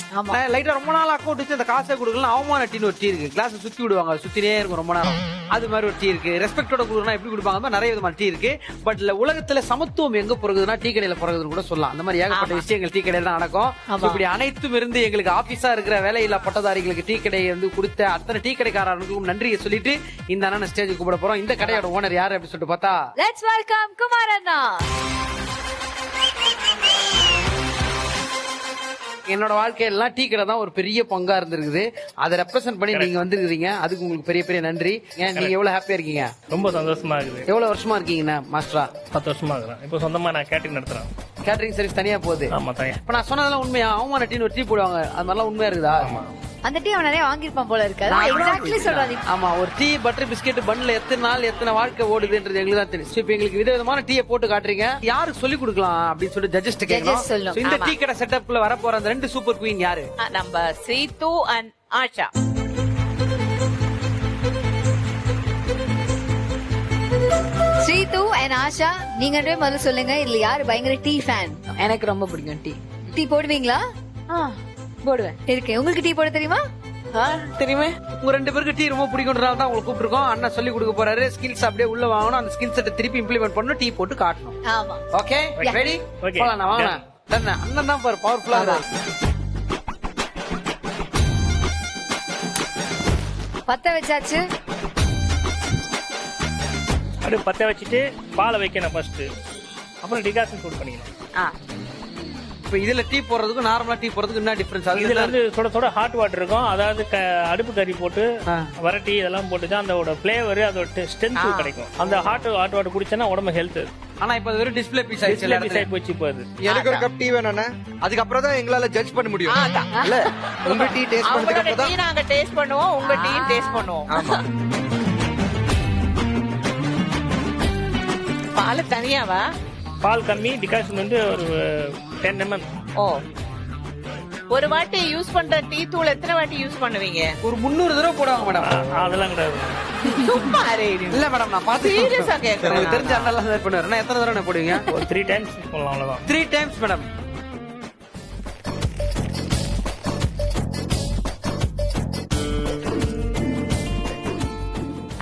லைட்டா ரொம்ப நாள் அக்கௌண்ட் வச்சு அந்த காசை கொடுக்கலாம். அவமான டீன்னு ஒரு டீ இருக்கு. கிளாஸ் சுத்தி விடுவாங்க, சுத்தினே இருக்கும் ரொம்ப நேரம். அது மாதிரி ஒரு டீ இருக்கு. ரெஸ்பெக்டோட கொடுக்கணும் எப்படி கொடுப்பாங்க, நிறைய விதமான டீ இருக்கு. பட் உலகத்துல சமத்துவம் எங்க பிறகுதுன்னா டீ கடையில பிறகுதுன்னு கூட சொல்லலாம். அந்த மாதிரி ஏகப்பட்ட விஷயங்கள் டீ கடையில தான் நடக்கும். இப்படி அனைத்தும் இருந்து எங்களுக்கு ஆபீஸா இருக்கிற வேலையில்லா பட்டதாரிகளுக்கு டீ கடையை வந்து கொடுத்த அத்தனை டீ கடைக்காரர்களுக்கும் நன்றியை சொல்லிட்டு இந்த அண்ணன் ஸ்டேஜுக்கு கூப்பிட போறோம். இந்த கடையோட ஓனர் யாரு அப்படின்னு சொல்லிட்டு பார்த்தா லெட்ஸ் வெல்கம் குமார் அண்ணா. என்னோட வாழ்க்கையெல்லாம் டீ கடை தான் ஒரு பெரிய பங்கா இருந்திருக்குது. அதை ரெப்ரசென்ட் பண்ணி நீங்க வந்துருக்கீங்க. அதுக்கு உங்களுக்கு பெரிய பெரிய நன்றி. ஏன் நீங்க எவ்வளவு ஹாப்பியா இருக்கீங்க? ரொம்ப சந்தோஷமா இருக்குது. எவ்வளவு வருஷமா இருக்கீங்கண்ணா மாஸ்டரா? 10 வருஷமா இருக்கிறேன். இப்போ சொந்தமா நான் கேட்டரிங் நடத்துறேன். கேட்டரிங் சர்வீஸ் தனியா போகுது. ஆமா தனியா. இப்ப நான் சொன்னதெல்லாம் உண்மையா? அவமான டீ ஒரு டீ போடுவாங்க, அது மாதிரிலாம் உண்மையா இருக்குதா? அந்த டீ அவன் நிறைய வாங்கிருப்பான் போல இருக்கு. எக்ஸாக்ட்லி சொல்றாங்க. ஆமா, ஒரு டீ பட்டர் பிஸ்கெட் பன்ல எத்தனை நாள் எத்தனை வாழ்க்கை ஓடுதுன்றது எங்களுக்கு தான் தெரியும். இப்ப எங்களுக்கு விதவிதமான டீயை போட்டு காட்டுறீங்க. யாருக்கு சொல்லி கொடுக்கலாம் அப்படின்னு சொல்லிட்டு ஜட்ஜஸ்ட் கேட்கணும். இந்த டீ கடை செட்டப்ல வர போற அந்த ரெண்டு சூப்பர் குவீன் யாரு? நம்ம ஸ்ரீது அண்ட் ஆஷா. ஸ்ரீது அண்ட் ஆஷா, நீங்க ரெண்டு முதல்ல சொல்லுங்க, இதுல யாரு பயங்கர டீ ஃபேன்? எனக்கு ரொம்ப பிடிக்கும் டீ. டீ போடுவீங்களா? போடுவேன். இருக்கு. உங்களுக்கு டீ போட தெரியுமா? தெரியுமே. உங்க ரெண்டு பேருக்கு டீ ரொம்ப பிடிக்கும்ன்றதால தான் உங்களுக்கு கூப்பிட்டுருக்கோம். அண்ணா சொல்லி கொடுக்க போறாரு. ஸ்கில்ஸ் அப்படியே உள்ள வாங்கணும். அந்த ஸ்கில் செட்டை திருப்பி இம்ப்ளிமெண்ட் பண்ணணும். டீ போட்டு காட்டணும். ஆமா. Okay ready? போலாம் வாங்க. அண்ணன் தான் பாரு பவர்ஃபுல்லா இருக்கு. பத்த வச்சாச்சு. அது பத்த வச்சுட்டு பாலை வைக்கணும் ஃபர்ஸ்ட். அப்புறம் டிகாஷன் சூட் பண்ணிக்கணும். இப்ப இதுல டீ போடுறதுக்கும் நார்மலா டீ போடுறதுக்கு என்ன டிஃபரன்ஸ்? இதுல வந்து சுட சுட ஹாட் வாட்டர் இருக்கும். அதாவது அடுப்பு கறி போட்டு வரட்டி இதெல்லாம் போட்டுதான் அதோட பிளேவர், அதோட ஸ்ட்ரென்த் கிடைக்கும். அந்த ஹாட் வாட்டர் குடிச்சா உடம்பு ஹெல்த். ஆனா இப்ப அது வெறும் டிஸ்ப்ளே பீஸ் ஆயிடுச்சு. போச்சு. இப்போ எனக்கு ஒரு கப் டீ வேணும்னா அதுக்கப்புறம் தான் எங்களால ஜட்ஜ் பண்ண முடியும். இல்ல உங்க டீ டேஸ்ட் பண்ணதுக்கு அப்புறம் தான் நாங்க டேஸ்ட் பண்ணுவோம், உங்க டீ டேஸ்ட் பண்ணுவோம். ஆமா. பால் தனியாவா? பால் கம்மி, டிகாஷன் வந்து ஒரு 10 ml. ஓ, ஒரு வாட்டி யூஸ் பண்ற டீ தூள் எத்தனை வாட்டி யூஸ் பண்ணுவீங்க? ஒரு 300 தடவை போடுவாங்க மேடம். அதெல்லாம் கிடையாது. சும்மா இல்ல மேடம், நான் பாத்து சீரியஸா கேக்குறேன். உங்களுக்கு தெரிஞ்ச அண்ணெல்லாம் சர்வ் பண்ணுவாரு. நான் எத்தனை தடவை போடுவீங்க? ஒரு 3 times போடலாம், அவ்வளவுதான். 3 times மேடம்.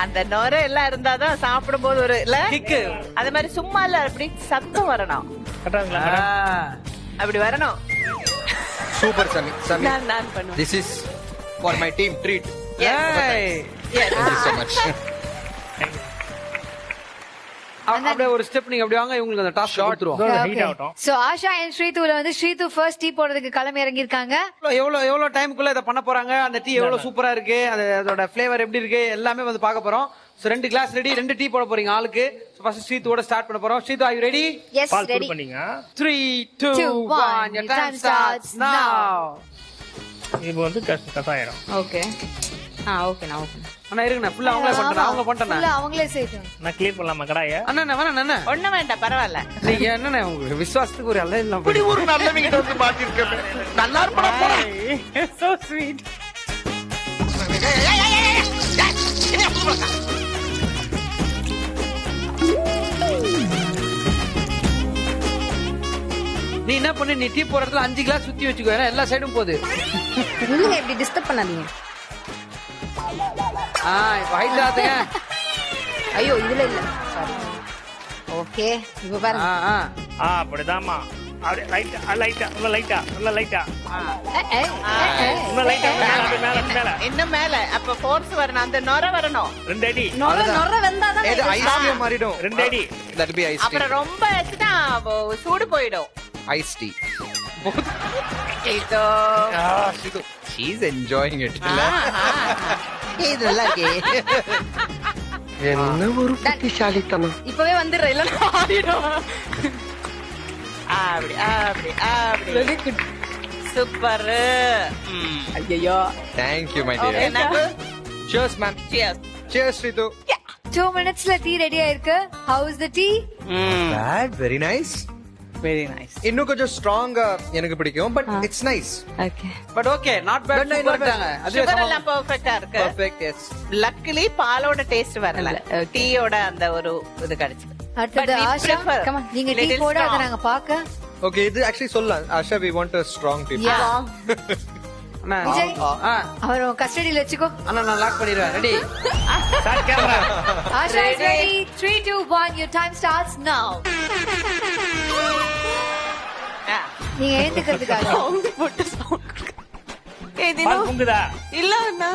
அந்த நொரை எல்லாம் இருந்தாதான் சாப்பிடும் போது ஒரு இல்ல கிக்கு. அது மாதிரி சும்மா இல்ல, அப்படி சத்தம் வரணும். அப்படி வரணும். சூப்பர் சமி. நான் பண்ணுவேன். This is for my team treat. Yes. Thank you so much. அப்படியே ஒரு ஸ்டெப் நீங்க அப்படி வாங்க, இவங்களுக்கு அந்த டாஸ்க் கொடுத்துருவோம். சோ ஆஷா அண்ட் ஸ்ரீதுல வந்து ஸ்ரீது ஃபர்ஸ்ட் டீ போடுறதுக்கு களம் இறங்கி இருக்காங்க. எவ்வளவு டைமுக்குள்ள இதை பண்ண போறாங்க, அந்த டீ எவ்வளவு சூப்பரா இருக்கு, அதோட பிளேவர் எப்படி இருக்கு, எல்லாமே வந்து பார்க்க போறோம். சோ 2 கிளாஸ் ரெடி, 2 டீ போட போறீங்க ஆளுக்கு. ஃபர்ஸ்ட் ஸ்ரீதுவோட ஸ்டார்ட் பண்ண போறோம். ஸ்ரீது, are you ready? Yes, ready. 3 2 1 your time starts now. இப்போ வந்து கசாயம். ஓகே. ஓகே நான் ஓகே. அண்ணா இருங்க, ஃபுல்லா அவங்களே பண்றேன். அவங்க பண்றேன். ஃபுல்லா அவங்களே செய்யணும். நான் கிளீன் பண்ணலாமா கடாயை? அண்ணா வேணா அண்ணா. ஒண்ணு வேண்டாம், பரவாயில்ல. நீங்க என்னண்ணே உங்க விசுவாசத்துக்கு ஒரு அல்ல இல்ல. இப்படி ஒரு நல்லவங்க வந்து மாட்டிருக்கேன். நல்லா இருப்பா போடா. So sweet. நீ என்ன பண்ணு, நீ டீ போடுறதுல 5 கிளாஸ் சுத்தி வச்சுக்கோ. ஏன்னா எல்லா சைடும் போகுது. இல்லங்க, இப்படி டிஸ்டர்ப் பண்ணாதீங்க. இப்ப ஹைட் ஆத்துங்க. ஐயோ இதுல இல்ல. சாரி. ஓகே, இப்ப பாருங்க. அப்படிதாம்மா. அப்படியே லைட்டா மேல. இன்னும் மேல. அப்ப ஃபோர்ஸ் வரணும், அந்த நொரை வரணும். 2 அடி. நொரை வந்தாதான் இது ஐஸ் டீ மாறிடும். 2 அடி. That will be ice tea. அப்புறம் ரொம்ப வச்சுட்டா சூடு போயிடும். Ice tea. இதோ She's enjoying it. இது நல்லா இருக்கே. என்ன ஒரு புத்திசாலித்தனம். இப்பவே வந்துடுற இல்ல ஆடிடும். அப்படி அப்படி அப்படி சூப்பர். ஐயோ Thank you, my dear. Cheers, ma'am. Cheers, Ritu. 2 minutesல டீ ரெடியா இருக்கு. How is the tea? Bad, very nice. Very nice. இன்னும் கொஞ்சம் ஸ்ட்ராங்கா எனக்கு பிடிக்கும், but it's nice. Okay but okay, not bad. Sugar எல்லாம் பெர்ஃபெக்ட்டா இருக்கு. Perfect, yes. லக்கிலி பாலோட டேஸ்ட் வரல, டீயோட அந்த ஒரு இது கிடைச்சது. அடுத்தது ஆஷா, come on, நீங்க டீ போட அத நாங்க பாக்க. Okay, இது actually சொல்லலாம். Asha, we want a strong team. Vijay, அவர் கஸ்டடியில வச்சுக்கோ. அண்ணா நான் லாக் பண்ணிடுவேன். Ready? Start camera. Asha is ready. 3 2 1 your time starts now. நீங்க ஏந்துக்கிறதுக்காக பால் பொங்குதா? இல்ல அண்ணா,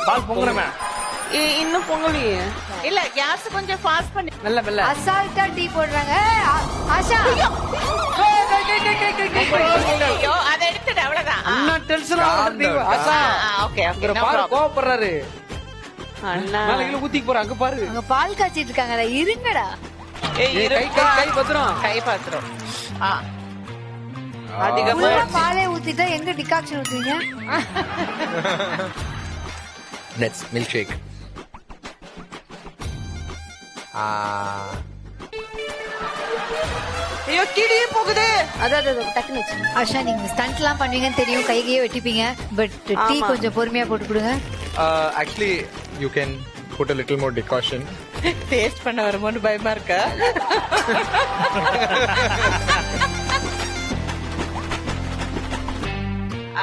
பால் பொங்குறமே. இன்னும் பொங்கலையே. இல்ல கேஸ் கொஞ்சம் ஃபாஸ்ட் பண்ணி மெல்ல மெல்ல. அசால்ட்டா டீ போடுறாங்க. ஆஷா ஐயோ அத எடுத்துடு, அவ்வளவுதான். அண்ணா டென்ஷன் ஆகுது. ஆஷா ஓகே ஓகே, இங்க பாரு, கோவப்படுறாரு. அண்ணா நாளைக்கு ஊத்திக்கு போற, அங்க பாரு. அங்க பால் காய்ச்சிட்டு இருக்காங்கடா, இருங்கடா. கை பத்திரம். கை பாத்திரம். அதிகமா பாலே ஊத்திட்டா எங்க டிகாக்ஷன் ஊத்துவீங்க? Let's milkshake. ஐயோ கிடியே போகுது. அதான் டக்குனு வச்சு. ஆஷா நீங்க ஸ்டண்ட்லாம் பண்ணுவீங்கன்னு தெரியும், கைகையே வெட்டிப்பீங்க. பட் டீ கொஞ்சம் பொறுமையா போட்டு கொடுங்க. Actually, you can put a little more decoction. Taste பண்ண வரும்போது பயமா இருக்கா?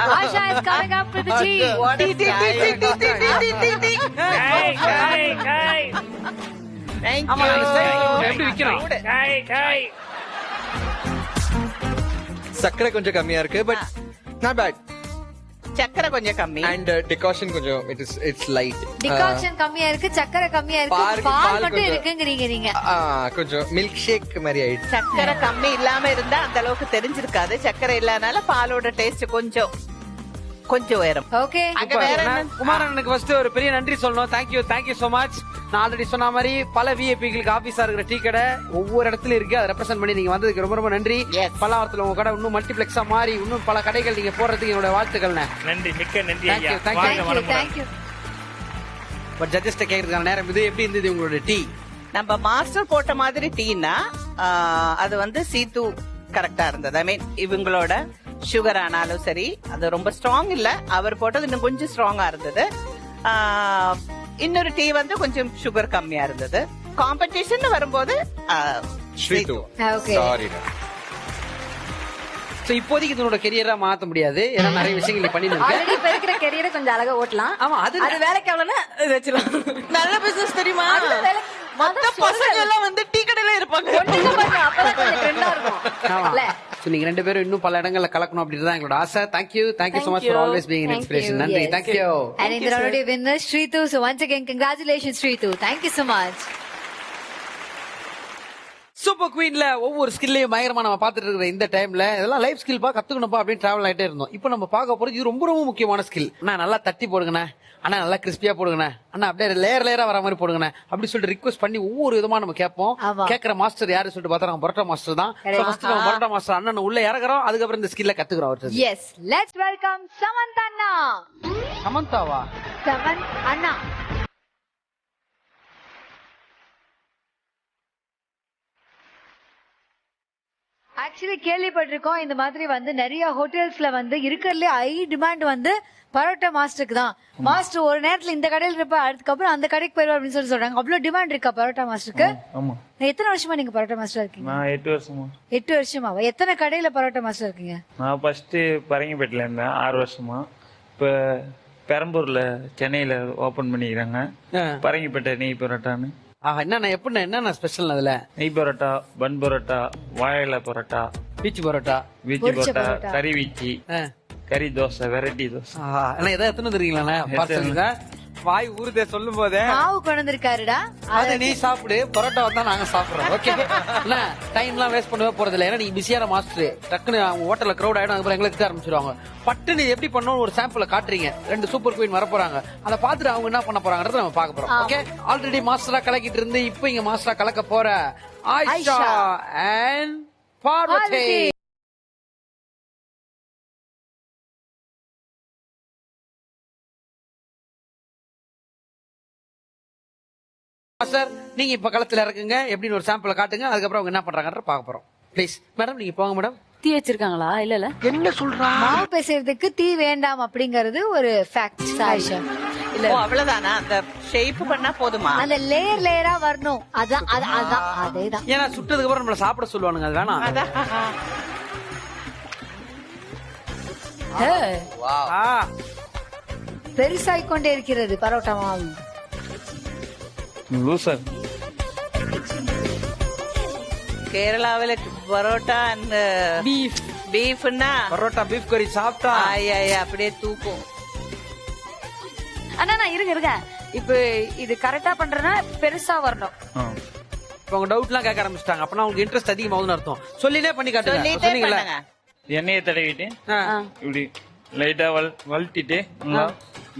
Asha is coming up with the tea. Thank ஆமா, you. அந்த ஸ்டைல் எப்படி விக்கணும்? சக்கரை கொஞ்சம் கம்மியா இருக்கு, பட் not bad. சக்கரை கொஞ்சம் கம்மி. And decoction கொஞ்சம் it's light. டிகாக்ஷன் கம்மியா இருக்கு, சக்கரை கம்மியா இருக்கு, பால் மட்டும் இருக்குங்கறீங்க நீங்க. கொஞ்சம் மில்க் ஷேக் மாதிரி ஆயிடுச்சு. சக்கரை கம்மி இல்லாம இருந்தா அந்த அளவுக்கு தெரிஞ்சிருக்காது. சக்கரை இல்லாதனால பாலோட டேஸ்ட் கொஞ்சம் உயரும். ஓகே, அங்க வேற என்ன? குமாரனுக்கு ஃபர்ஸ்ட் ஒரு பெரிய நன்றி சொல்லணும். Thank you so much. நான் ஆல்ரெடி சொன்ன மாதிரி பல விஐபிகளுக்கு ஆபீஸா இருக்கிற டீ கடை ஒவ்வொரு இடத்துல இருக்கு. அதை ரெப்ரசென்ட் பண்ணி நீங்க வந்ததுக்கு ரொம்ப ரொம்ப நன்றி. பல்லாவரத்துல உங்க கடை இன்னும் மல்டிபிளெக்ஸா மாறி இன்னும் பல கடைகள் நீங்க போறதுக்கு என்னோட வாழ்த்துக்கள். நன்றி, மிக்க நன்றி ஐயா. தேங்க்யூ. பட் ஜட்ஜஸ்ட கேக்குறதுக்கான நேரம் இது. எப்படி இருந்தது உங்களோட டீ? நம்ம மாஸ்டர் போட்ட மாதிரி டீனா அது வந்து சீத்து கரெக்டா இருந்தது. ஐ மீன் இவங்களோட சுகர் ஆனாலும் சரி, அது ரொம்ப ஸ்ட்ராங் இல்ல. அவர் போட்டது இன்னும் கொஞ்சம் ஸ்ட்ராங்கா இருந்தது. இன்னொரு டீ வந்து கொஞ்சம் சுகர் கம்மியா இருந்தது. காம்படிஷன் வரும்போது ஸ்ரீது. ஓகே. Sorry. சோ இப்போதைக்கு இதனோட கெரியரா மாத்த முடியாது. ஏன்னா நிறைய விஷயங்கள் நீ பண்ணிருக்க. ஆல்ரெடி இப்ப இருக்கிற கெரியரை கொஞ்சம் அழகா ஓட்டலாம். ஆமா, அது வேலைக்கு ஆகலன்னா இது வச்சிடலாம். நல்ல பிசினஸ் தெரியுமா? மத்த பசங்க எல்லாம் வந்து டீ கடையில இருப்பாங்க. அப்பதான் கொஞ்சம் ட்ரெண்டா இருக்கும். ஆமா. So, நீங்க ரெண்டு பேரும் இன்னும் பல இடங்கள்ல கலக்கணும் அப்படின்றத எங்களோட ஆசை. Thank you so much for always being an inspiration. நன்றி. Thank you. And in the already winner Shritu. So once again congratulations Shritu. Thank you so much. Super குவீன்ல ஒவ்வொரு ஸ்கில்லையும் பயங்கரமா நம்ம பாத்துட்டு இருக்கிற இந்த டைம்ல இதெல்லாம் லைஃப் ஸ்கில் கத்துக்கணும்பா அப்படின்னு டிராவல் ஆயிட்டே இருந்தோம். இப்போ நம்ம பார்க்க போறது இது ரொம்ப ரொம்ப முக்கியமான ஸ்கில். அண்ணா நல்லா தட்டி போடுங்கண்ணா, அண்ணா நல்லா கிறிஸ்பியா போடுங்கண்ணா, அண்ணா அப்படியே லேயரா வர மாதிரி போடுங்கண்ணா அப்படி சொல்லிட்டு ரிக்வெஸ்ட் பண்ணி ஒவ்வொரு விதமா நம்ம கேட்போம். கேட்கிற மாஸ்டர் யாரு சொல்லிட்டு பார்த்தா நம்ம பரோட்டா மாஸ்டர் தான். நம்ம பரோட்டா மாஸ்டர் அண்ணன் உள்ள இறங்குறோம். அதுக்கப்புறம் இந்த ஸ்கில்ல கத்துக்கிறோம் அவர்கிட்ட. Yes, let's welcome Samantha Anna. சமந்தாவா? Anna. Actually கேள்விப்பட்டிருக்கோம் இந்த மாதிரி வந்து நிறைய ஹோட்டல்ஸ்ல வந்து இருக்கிறதுல ஹை டிமாண்ட் வந்து பரோட்டா மாஸ்டருக்கு தான். மாஸ்டர் ஒரு நேரத்துல இந்த கடையில இருப்ப, அதுக்கப்புறம் அந்த கடைக்கு போயிருவா அப்படின்னு சொல்லி சொல்றாங்க. அவ்வளவு டிமாண்ட் இருக்கா பரோட்டா மாஸ்டருக்கு? ஆமா. எத்தனை வருஷமா நீங்க பரோட்டா மாஸ்டர் இருக்கீங்க? நான் 8 வருஷமா. 8 வருஷமாவா? எத்தனை கடையில பரோட்டா மாஸ்டர் இருக்கீங்க? நான் ஃபர்ஸ்ட் பரங்கிப்பேட்டில இருந்தேன் 6 வருஷமா. இப்ப பெரம்பூர்ல சென்னையில ஓபன் பண்ணிக்கிறாங்க பரங்கிப்பேட்டை நெய் பரோட்டான்னு. என்னென்ன ஸ்பெஷல் அதுல? நெய் பரோட்டா, பன் பரோட்டா, வாழையில பரோட்டா, பீச் பரோட்டா, பரோட்டா, கறி வீச்சி, கறி தோசை, வெரைட்டி தோசை. எத்தனை தெரியுங்களா? வாய் ஊறுதே சொல்லும் போதே. மாவு கொண்டு வந்திருக்காருடா. அத நீ சாப்பிடு, பரோட்டா வந்தா நாங்க சாப்பிடுறோம். ஓகே இல்ல டைம் எல்லாம் வேஸ்ட் பண்ணவே போறது இல்ல. ஏன்னா நீங்க பிஸியான மாஸ்டர், டக்குன்னு அவங்க ஹோட்டல்ல கிரௌட் ஆயிடும், அதுக்கப்புறம் எங்களுக்கு ஆரம்பிச்சிருவாங்க. பட்டு நீ எப்படி பண்ணணும் ஒரு சாம்பிள காட்டுறீங்க. 2 சூப்பர் குயின் வர போறாங்க, அதை பார்த்துட்டு அவங்க என்ன பண்ண போறாங்கறத நம்ம பார்க்க போறோம். ஓகே ஆல்ரெடி மாஸ்டரா கலக்கிட்டு இருந்து இப்போ இங்க மாஸ்டரா கலக்க போற ஆயிஷா அண்ட் பார்வதி. சார் நீங்க இப்ப களத்துல இருக்குங்க, எப்படின்னு ஒரு சாம்பிள காட்டுங்க, அதுக்கப்புறம் அவங்க என்ன பண்றாங்கன்ற பார்க்க போறோம். ப்ளீஸ் மேடம் நீங்க போங்க மேடம். தீ வச்சிருக்காங்களா? இல்ல என்ன சொல்றா? மாவு பிசைறதுக்கு தீ வேண்டாம் அப்படிங்கறது ஒரு ஃபேக்ட் ஆயிஷா. இல்ல அவ்வளவுதானா? அந்த ஷேப் பண்ணா போதுமா? அந்த லேயர் லேயரா வரணும். அதான் அதேதான். ஏன்னா சுட்டதுக்கு அப்புறம் நம்மள சாப்பிட சொல்லுவானுங்க, அது வேணாம். பெருசாய் கொண்டே இருக்கிறது பரோட்டா மாவு. லூசர். கேரளாவில பரோட்டா அந்த பீஃப்னா பரோட்டா பீஃப் கறி சாப்பிட்டா அப்படியே தூக்கும். அண்ணா இருங்க இப்ப இது கரெக்டா பண்றேன்னா பெருசா வரணும். இப்ப அவங்க டவுட் எல்லாம் கேட்க ஆரம்பிச்சிட்டாங்க, அப்பனா உங்களுக்கு இன்ட்ரெஸ்ட் அதிகமாகுதுன்னு அர்த்தம். சொல்லினே பண்ணி காட்டுங்க. சொன்னீங்களா? எண்ணெயை தடவிட்டு இப்படி லைட்டா வளட்டிட்டு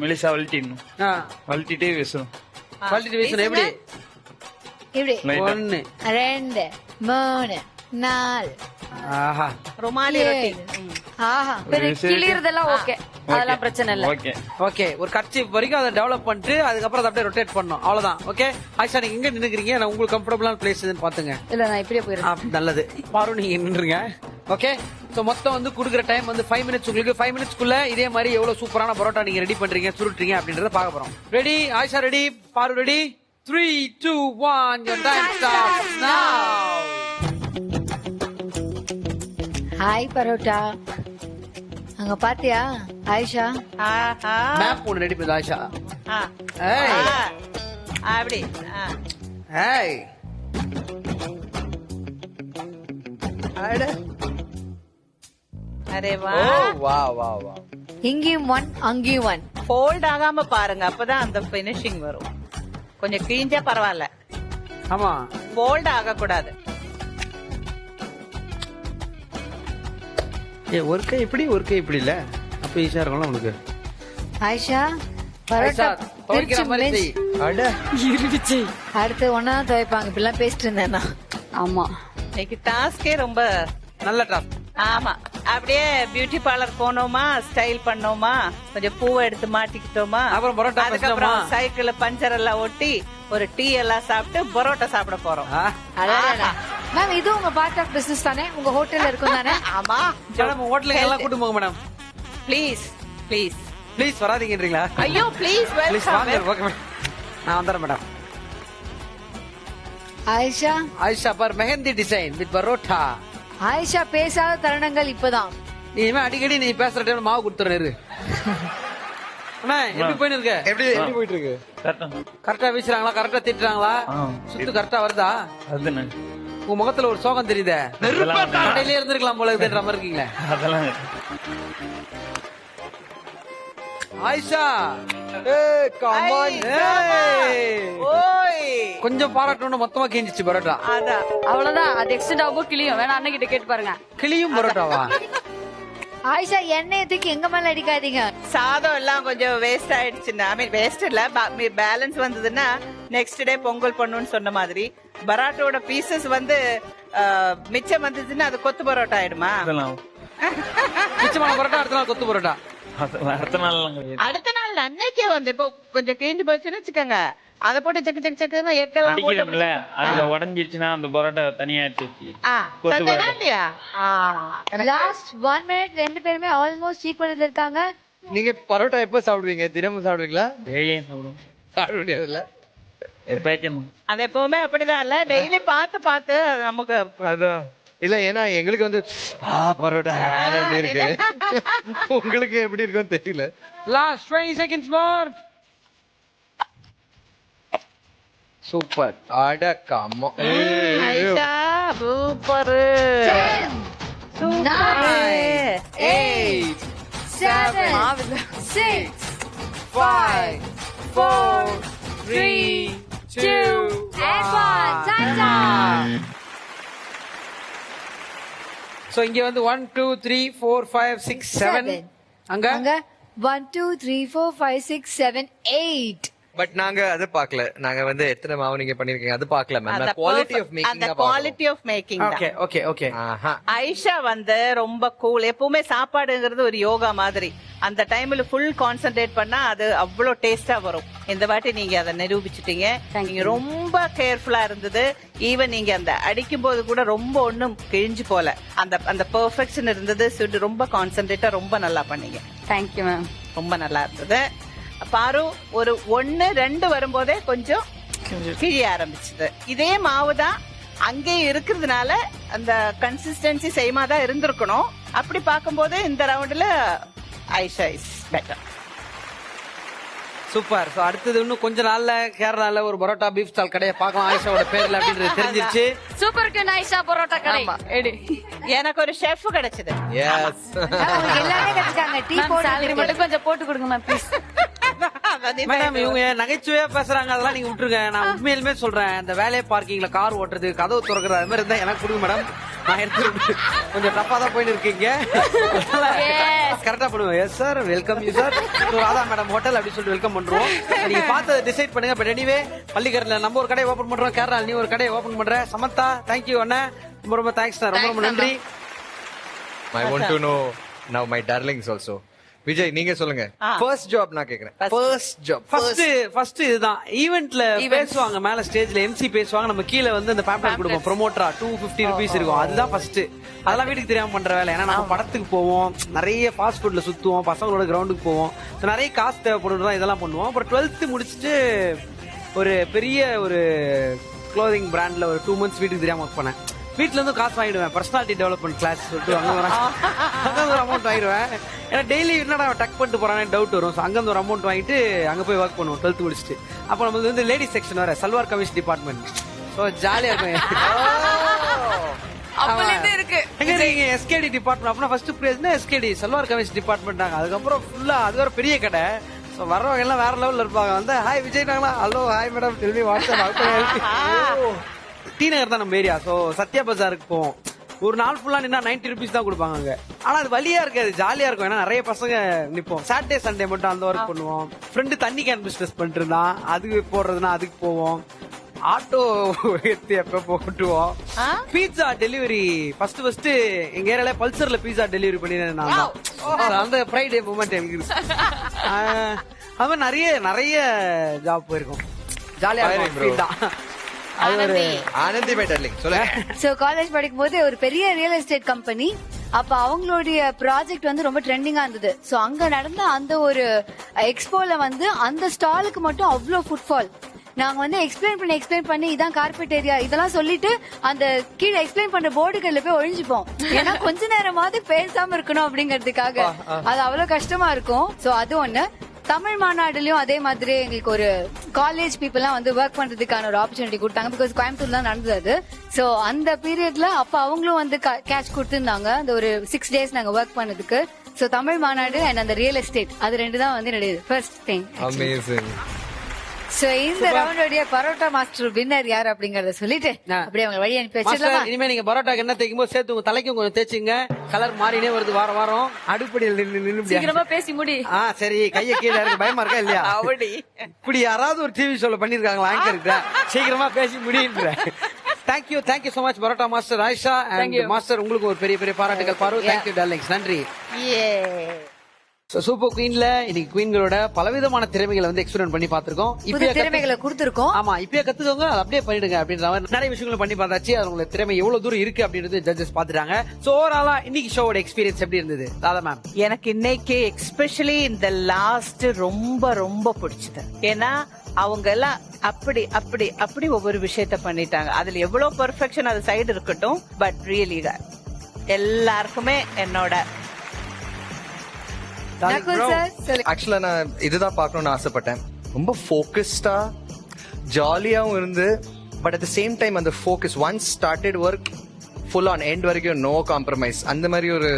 மெலிசா வளட்டிடணும். வளட்டிட்டே வீசணும். வளட்டிட்டு வீசணும். எப்படி? இப்படி 1 2 3 4. ஆஹா ருமாலி ரொட்டி. ஆஹா கிளியறதெல்லாம் ஓகே, அதெல்லாம் பிரச்சனை இல்ல. ஓகே ஒரு கர்ச்சீப் வரைக்கும் அதை டெவலப் பண்ணிட்டு அதுக்கப்புறம் அதை அப்படியே ரொட்டேட் பண்ணணும், அவ்வளவுதான். ஓகே ஆயிஷா நீங்க எங்க நின்னுக்கிறீங்க? நான் உங்களுக்கு கம்ஃபர்டபுளான பிளேஸ் எதுன்னு பாத்துங்க. இல்ல நான் இப்படியே போயிடுறேன். நல்லது. பாரு நீங்க நின்றுங்க. ஓகே சோ மொத்தம் வந்து குடுக்குற டைம் வந்து 5 மினிட்ஸ். உங்களுக்கு 5 மினிட்ஸ்க்குள்ள இதே மாதிரி எவ்வளவு சூப்பரான பரோட்டா நீங்க ரெடி பண்றீங்க, சுருட்டுறீங்க அப்படின்றத பார்க்க போறோம். ரெடி ஆயிஷா? ரெடி? பாரு ready? 3 2 1 your time starts now. Hi parotta. அங்க பாத்தியா ஆயிஷா? மேப் ஒன்னு ரெடி பண்ணு ஆயிஷா. ஏய் அப்படி. ஏய் அட அரே வா. வா வா வா. இங்கேயும் 1 அங்கேயும் 1. ஃபோல்ட் ஆகாம பாருங்க, அப்பதான் அந்த ஃபினிஷிங் வரும். கொஞ்சம் கிழிஞ்சா பரவாயில்ல. ஆமா ஃபோல்ட் ஆக கூடாது. ஒரு கை இப்படி ஒரு கை இப்படி இல்ல, அப்ப ஈஸியா இருக்கும்ல உங்களுக்கு. ஆயிஷா பரோட்டா துவைக்கிற மாதிரி செய். அட இருந்துச்சு. அடுத்து ஒன்னா துவைப்பாங்க, இப்படிலாம் பேசிட்டு இருந்தேன்னா. ஆமா இன்னைக்கு டாஸ்கே ரொம்ப நல்ல டாஸ்க். ஆமா அப்படியே பியூட்டி பார்லர் போனோமா, ஸ்டைல் பண்ணோமா, கொஞ்சம் பூவை எடுத்து மாட்டிக்கிட்டோமா, அப்புறம் பரோட்டா அதுக்கப்புறம் சைக்கிள் பஞ்சர் எல்லாம் ஒட்டி ஒரு டீ எல்லாம் சாப்பிட்டு பரோட்டா சாப்பிட போறோம். மேம் இது உங்க பார்ட் ஆஃப் பிசினஸ் தானே? உங்க ஹோட்டல்ல இருக்கும் தானே? ஆமா மேடம் ஹோட்டலுக்கு எல்லாம் கூட்டு போங்க மேடம். ப்ளீஸ் ப்ளீஸ் ப்ளீஸ் வராதீங்கன்றீங்களா? ஐயோ ப்ளீஸ் ப்ளீஸ் வாங்க. ஓகே மேடம் நான் வந்துறேன் மேடம். ஆயிஷா ஆயிஷா பர் மெஹந்தி டிசைன் வித் பரோட்டா. ஆயிஷா பேசாத தருணங்கள் இப்பதான். நீ அடிக்கடி நீ பேசுற டைம்ல மாவு கொடுத்துறேன். அண்ணா எப்படி போயிட்டு இருக்கு? எப்படி போயிட்டு இருக்கு? கரெக்டா வீசுறாங்களா? கரெக்டா திட்டுறாங்களா? சுத்து கரெக்டா வருதா? அதுன்னு உங்க முகத்துல ஒரு சோகம் தெரியுதே. கடையிலே இருந்திருக்கலாம் போல இருக்குன்ற மாதிரி இருக்கீங்களே. அதெல்லாம் ஆயிஷா கொஞ்சம் பாராட்டணும், மொத்தமா கிஞ்சிச்சு பரோட்டா. அவ்வளவுதான், அது எக்ஸ்டெண்ட் ஆகும் கிளியும். வேணா அண்ணன் கிட்ட கேட்டு பாருங்க. கிளியும் பரோட்டாவா? ஆயிஷா எண்ணெய் தூக்கி எங்க மேல அடிக்காதீங்க. சாதம் எல்லாம் கொஞ்சம் வேஸ்ட் ஆயிடுச்சுன்னா, ஐ மீன் வேஸ்ட் இல்ல, பேலன்ஸ் வந்ததுன்னா நெக்ஸ்ட் டே பொங்கல் பண்ணுன்னு சொன்ன மாதிரி பரோட்டாவோட பீசஸ் வந்து மிச்சம் வந்ததுன்னா அது கொத்து பரோட்டா ஆயிடுமா? மிச்சமான பரோட்டா அடுத்த நாள் கொத்து பரோட்டா. அடுத்த நாள் அன்னைக்கே வந்து இப்போ கொஞ்சம் கிழிஞ்சு போச்சுன்னு வச்சுக்கோங்க, அத போட்டு செக்கு செக்கு செக்குன்னு எட்டெல்லாம் அதுல உடஞ்சிச்சுன்னா அந்த பரோட்டா தனியா எடுத்து லாஸ்ட் 1 மினிட். 2 பேருமே ஆல்மோஸ்ட் ஈக்குவல் இருக்காங்க. நீங்க பரோட்டா எப்ப சாப்பிடுவீங்க? தினமும் சாப்பிடுவீங்களா? டெய்லியும் சாப்பிடுவோம். சாப்பிட முடியாதுல்ல, அது எப்பவுமே அப்படிதான் இல்ல, டெய்லி பார்த்து பார்த்து நமக்கு அதான் இல்ல. ஏன்னா எங்களுக்கு வந்து பரோட்டா இருக்கு, உங்களுக்கு எப்படி இருக்குன்னு தெரியல. Last 20 seconds more. சூப்பர். அட கம்மோ சூப்பர். 9 8 7 6 5 4 3 2 1 சோ இங்க வந்து 1 2 3 4 5 6 7 அங்க 1 2 3 4 5 6 7 8. பட் நாங்க அது பார்க்கல. நாங்க வந்து எத்தனை மாவு நீங்க பண்ணிருக்கீங்க அது பார்க்கல மேம். குவாலிட்டி ஆஃப் மேக்கிங் அந்த quality of making okay okay okay. Aisha வந்து ரொம்ப கூல். எப்பவுமே சாப்பாடுங்கிறது ஒரு யோகா மாதிரி. அந்த டைம்ல ஃபுல் கான்சென்ட்ரேட் பண்ணா அது அவ்வளவு டேஸ்டா வரும். இந்த வாட்டி நீங்க அதை நிரூபிச்சிட்டீங்க. நீங்க ரொம்ப கேர்ஃபுல்லா இருந்தது. ஈவன் நீங்க அந்த அடிக்கும் போது கூட ரொம்ப ஒண்ணும் கிழிஞ்சு போல. அந்த பெர்ஃபெக்ஷன் இருந்தது. ரொம்ப கான்சென்ட்ரேட்டா ரொம்ப நல்லா பண்ணீங்க. Thank you ma'am. ரொம்ப நல்லா இருந்தது. பாரு ஒரு 1 2 வரும்போதே கொஞ்சம் கிழிய ஆரம்பிச்சது. இதே மாவு தான் அங்கே இருக்கிறதுனால அந்த கன்சிஸ்டன்சி சேமா தான் இருந்திருக்கணும். அப்படி பார்க்கும்போது இந்த ரவுண்ட்ல Aisha is better. Super. So அடுத்தது இன்னும் கொஞ்ச நாள்ல கேரளால ஒரு பரோட்டா பீஃப் ஸ்டால் கடையை பார்க்கலாம் ஆயிஷாவோட பேர்ல அப்படின்றது தெரிஞ்சிருச்சு. சூப்பர் குயின் ஐஷா பரோட்டா கடை. எனக்கு ஒரு ஷெஃப் கிடைச்சது. எஸ். எல்லாமே கத்துட்டாங்க. டீ salary மட்டும் கொஞ்சம் போட்டு கொடுங்க மேம் ப்ளீஸ். மேடம் இவங்க நகைச்சுவையா பேசுறாங்க, அதெல்லாம் நீங்க விட்டுருங்க. நான் உண்மையிலுமே சொல்றேன், இந்த வேலையை பார்க்கிங்ல கார் ஓட்டுறது, கதவு திறக்கிறது அது மாதிரி இருந்தா எனக்கு கொடுங்க மேடம். நான் எடுத்து கொஞ்சம் டப்பா தான் போயிட்டு இருக்கீங்க. கரெக்டா பண்ணுவேன். Yes sir, welcome you sir, Radha madam hotel அப்படி சொல்லிட்டு வெல்கம் பண்றோம். நீங்க பார்த்து டிசைட் பண்ணுங்க. பட் எனிவே பள்ளிக்கரத்துல நம்ம ஒரு கடை ஓபன் பண்றோம், கேரளா நீ ஒரு கடை ஓபன் பண்ற. சமந்தா தேங்க்யூ அண்ணா, ரொம்ப ரொம்ப தேங்க்ஸ், ரொம்ப ரொம்ப நன்றி. I want to know now my darlings also. Vijay நீங்க சொல்லுங்க. ஃபர்ஸ்ட் ஜாப் நான் கேக்குறேன். First job. ஃபர்ஸ்ட் இதுதான். ஈவென்ட்ல பேசுவாங்க, மேல ஸ்டேஜ்ல எம்சி பேசுவாங்க, நம்ம கீழ வந்து அந்த பேம்ப்ளெட் கொடுப்போம் ப்ரோமோட்டரா 250 rupees இருக்கும். அதுதான் ஃபர்ஸ்ட். அதெல்லாம் வீட்டுக்கு தெரியாம பண்ற வேலை. ஏன்னா நம்ம படத்துக்கு போவோம், நிறைய ஃபாஸ்ட் ஃபுட்ல சுத்துவோம், பசங்களோட கிரவுண்டுக்கு போவோம், நிறைய காசு தேவைப்படுறதா இதெல்லாம் பண்ணுவோம். அப்புறம் 12th முடிச்சுட்டு ஒரு பெரிய ஒரு க்ளோதிங் பிராண்ட்ல ஒரு 2 months வீட்டுக்கு தெரியாம ஒர்க் பண்ணேன். வீட்டுல இருந்து காசு வாங்கிடுவேன், பர்சனாலிட்டி டெவலப்மெண்ட் கிளாஸ் சொல்லிட்டு அங்க ஒரு அமௌண்ட் வாங்கிடுவேன். ஏன்னா டெய்லி என்னடா டக் பண்ணிட்டு போறானே டவுட் வரும். அங்க இருந்து ஒரு அமௌண்ட் வாங்கிட்டு அங்க போய் ஒர்க் பண்ணுவோம் 12th முடிச்சுட்டு. அப்ப நமக்கு வந்து லேடிஸ் செக்ஷன் வர சல்வார் கமிஷ் டிபார்ட்மெண்ட். ஸோ ஜாலியா இருக்கும். எங்க இருக்கீங்க? SKD department. அப்படின்னா ஃபர்ஸ்ட் பிரைஸ்னா எஸ்கேடி சல்வார் கமிஷ் டிபார்ட்மெண்ட். அதுக்கப்புறம் ஃபுல்லா அது ஒரு பெரிய கடை. ஸோ வர்றவங்க எல்லாம் வேற லெவல்ல இருப்பாங்க. வந்து ஹாய் விஜய் நாங்களா, ஹலோ ஹாய் மேடம், டெல்வி வாட்ஸ்அப். டி நகர் தான் நம்ம ஏரியா. சோ சத்யா பஜாருக்கு போவோம். ஒரு நாள் ஃபுல்லா நின்னா 90 rupees தான் கொடுப்பாங்க அங்க. ஆனா அது வலியா இருக்காது, ஜாலியா இருக்கும். ஏன்னா நிறைய பசங்க நிப்போம். சாட்டர்டே சண்டே மட்டும் அந்த ஒர்க் பண்ணுவோம். ஃப்ரெண்டு தண்ணி கேன் பிசினஸ் பண்ணிட்டு இருந்தான், அது போடுறதுன்னா அதுக்கு போவோம். ஆட்டோ எடுத்து எப்ப போட்டுவோம். பீட்சா டெலிவரி ஃபர்ஸ்ட் எங்க ஏரியால பல்சர்ல பீட்சா டெலிவரி பண்ணிருந்தேன் நான் தான். அந்த ஃப்ரைடே மூமெண்ட் எனக்கு இருக்கு. அது நிறைய ஜாப் போயிருக்கும். ஜாலியா இருக்கும். ஆனந்தி மை டார்லிங் சொல்லுங்க. சோ காலேஜ் படிக்கும் போது ஒரு பெரிய ரியல் எஸ்டேட் கம்பெனி, அப்ப அவங்களுடைய ப்ராஜெக்ட் வந்து ரொம்ப ட்ரெண்டிங்கா இருந்தது. சோ அங்க நடந்த அந்த ஒரு எக்ஸ்போல வந்து அந்த ஸ்டாலுக்கு மட்டும் அவ்வளவு ஃபுட்ஃபால். நாங்க வந்து எக்ஸ்பிளைன் பண்ணி இதான் கார்பெட் ஏரியா இதெல்லாம் சொல்லிட்டு அந்த கீழே எக்ஸ்பிளைன் பண்ற போர்டுகள்ல போய் ஒழிஞ்சுப்போம். ஏன்னா கொஞ்ச நேரமாவது பேசாம இருக்கணும் அப்படிங்கறதுக்காக. அது அவ்வளவு கஷ்டமா இருக்கும். சோ அது ஒண்ணு. தமிழ் மாநாடுலயும் அதே மாதிரி எங்களுக்கு ஒரு காலேஜ் பீப்புள்லாம் வந்து ஒர்க் பண்றதுக்கான ஒரு ஆப்பர்ச்சுனிட்டி கொடுத்தாங்க. பிகாஸ் கோயம்புத்தூர்ல தான் நடந்தது அது. சோ அந்த பீரியட்ல அப்ப அவங்களும் வந்து கேஷ் கொடுத்திருந்தாங்க அந்த ஒரு 6 days நாங்க ஒர்க் பண்ணதுக்கு. சோ தமிழ் மாநாடு அண்ட் அந்த ரியல் எஸ்டேட் அது 2 தான் வந்து என்னுடைய ஃபர்ஸ்ட் திங். அமேசிங். சோ இந்த ரவுண்டோடைய பரோட்டா மாஸ்டர் வின்னர் யார் அப்படிங்கறத சொல்லிட்டு அப்படியே அவங்க வழி அனுப்பி வச்சிடலாம். இனிமே நீங்க பரோட்டாக்கு என்ன தேய்க்கும் போது சேர்த்து உங்க தலைக்கும் கொஞ்சம் தேய்ச்சிங்க. கலர் மாறினே வருது வாரம். அடுப்படியில் நின்று சீக்கிரமா பேசி முடி. சரி, கைய கீழே இருக்கு, பயமா இருக்கா இல்லையா? இப்படி யாராவது ஒரு டிவி ஷோல பண்ணிருக்காங்களா ஆங்கருக்கு? சீக்கிரமா பேசி முடியுன்ற. Thank you so much parotta master Ayesha and master. உங்களுக்கு ஒரு பெரிய பெரிய பாராட்டுகள் பாரு. தேங்க்யூ டார்லிங்ஸ், நன்றி. சூப்பர் குயின்ல இன்னைக்கு குயின்களோட பலவிதமான திறமைகளை வந்து எக்ஸ்பெரிமெண்ட் பண்ணி பார்த்திருக்கோம். இப்ப திறமைகளை கொடுத்திருக்கோம். ஆமா, இப்பயே கத்துக்கோங்க, அதை அப்படியே பண்ணிடுங்க அப்படின்ற மாதிரி நிறைய விஷயங்களும் பண்ணி பார்த்தாச்சு. அது உங்களுக்கு திறமை எவ்வளவு தூரம் இருக்கு அப்படின்றது ஜட்ஜஸ் பாத்துட்டாங்க. சோ ஓவராலா இன்னைக்கு ஷோவோட எக்ஸ்பீரியன்ஸ் எப்படி இருந்தது ராதா மேம்? எனக்கு இன்னைக்கு எஸ்பெஷலி இந்த லாஸ்ட் ரொம்ப ரொம்ப பிடிச்சது. ஏன்னா அவங்க எல்லாம் அப்படி ஒவ்வொரு விஷயத்த பண்ணிட்டாங்க. அதுல எவ்வளவு பெர்ஃபெக்ஷன் அது சைடு இருக்கட்டும், பட் ரியலி எல்லாருக்குமே என்னோட ஆக்சுவலா நான் இதுதான் பார்க்கணும்னு ஆசைப்பட்டேன். ரொம்ப ஃபோக்கஸ்டா ஜாலியாவும் இருந்து, but at the same time அந்த focus once started work full on end வரைக்கும் நோ காம்ப்ரமைஸ், அந்த மாதிரி ஒரு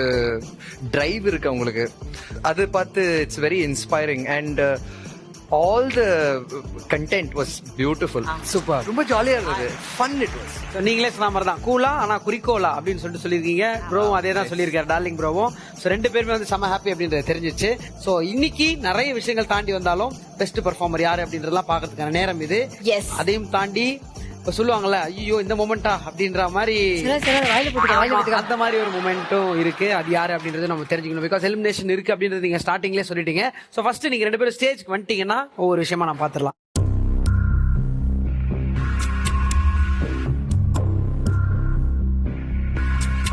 டிரைவ் இருக்கு உங்களுக்கு. அது பார்த்து it's very inspiring. And all the content was beautiful. சூப்பர். ரொம்ப ஜாலியா இருந்தது. Fun it was. நீங்களே சொன்ன மாதிரி தான் கூலா ஆனா குறிக்கோளா அப்படின்னு சொல்லிட்டு சொல்லியிருக்கீங்க. ப்ரோவும் அதே தான் சொல்லியிருக்காரு, டார்லிங் ப்ரோவும். ஸோ 2 பேருமே வந்து செம்ம ஹாப்பி அப்படின்றது தெரிஞ்சிச்சு. ஸோ இன்னைக்கு நிறைய விஷயங்கள் தாண்டி வந்தாலும் பெஸ்ட் பெர்ஃபார்மர் யாரு அப்படின்றதெல்லாம் பாக்கிறதுக்கான நேரம் இது. அதையும் தாண்டி இப்ப சொல்லுவாங்கல்ல, ஐயோ இந்த மொமெண்டா அப்படின்ற மாதிரி அந்த மாதிரி ஒரு மொமெண்ட்டும் இருக்கு. அது யாரு அப்படின்றது நம்ம தெரிஞ்சுக்கணும். பிகாஸ் எலிமினேஷன் இருக்கு அப்படின்றது நீங்க ஸ்டார்டிங்லேயே சொல்லிட்டீங்க. ஸோ ஃபர்ஸ்ட் நீங்க 2 பேரும் ஸ்டேஜ்க்கு வந்துட்டீங்கன்னா ஒவ்வொரு விஷயமா நான் பாத்துடலாம்.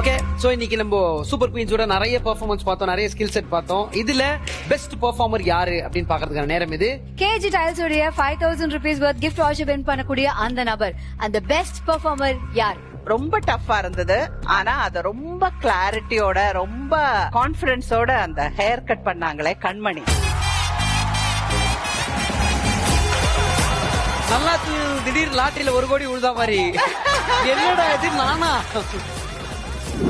ஓகே, சோ இன்னைக்கு நம்ம சூப்பர் குயின்ஸோட நிறைய பெர்ஃபார்மன்ஸ் பார்த்தோம், நிறைய ஸ்கில் செட் பார்த்தோம். இதுல பெஸ்ட் பெர்ஃபார்மர் யாரு அப்படின்னு பாக்கிறதுக்கான நேரம் இது. கேஜி டைல்ஸ் உடைய 5000 rupees worth gift voucher win பண்ணக்கூடிய அந்த நபர், அந்த பெஸ்ட் பெர்ஃபார்மர் யார்? ரொம்ப டஃபா இருந்தது. ஆனா அத ரொம்ப கிளாரிட்டியோட ரொம்ப கான்பிடன்ஸோட அந்த ஹேர் கட் பண்ணாங்களே கண்மணி. நல்லா திடீர் லாட்டரியில 1 கோடி உழுதா மாதிரி. என்னடா இது நானா?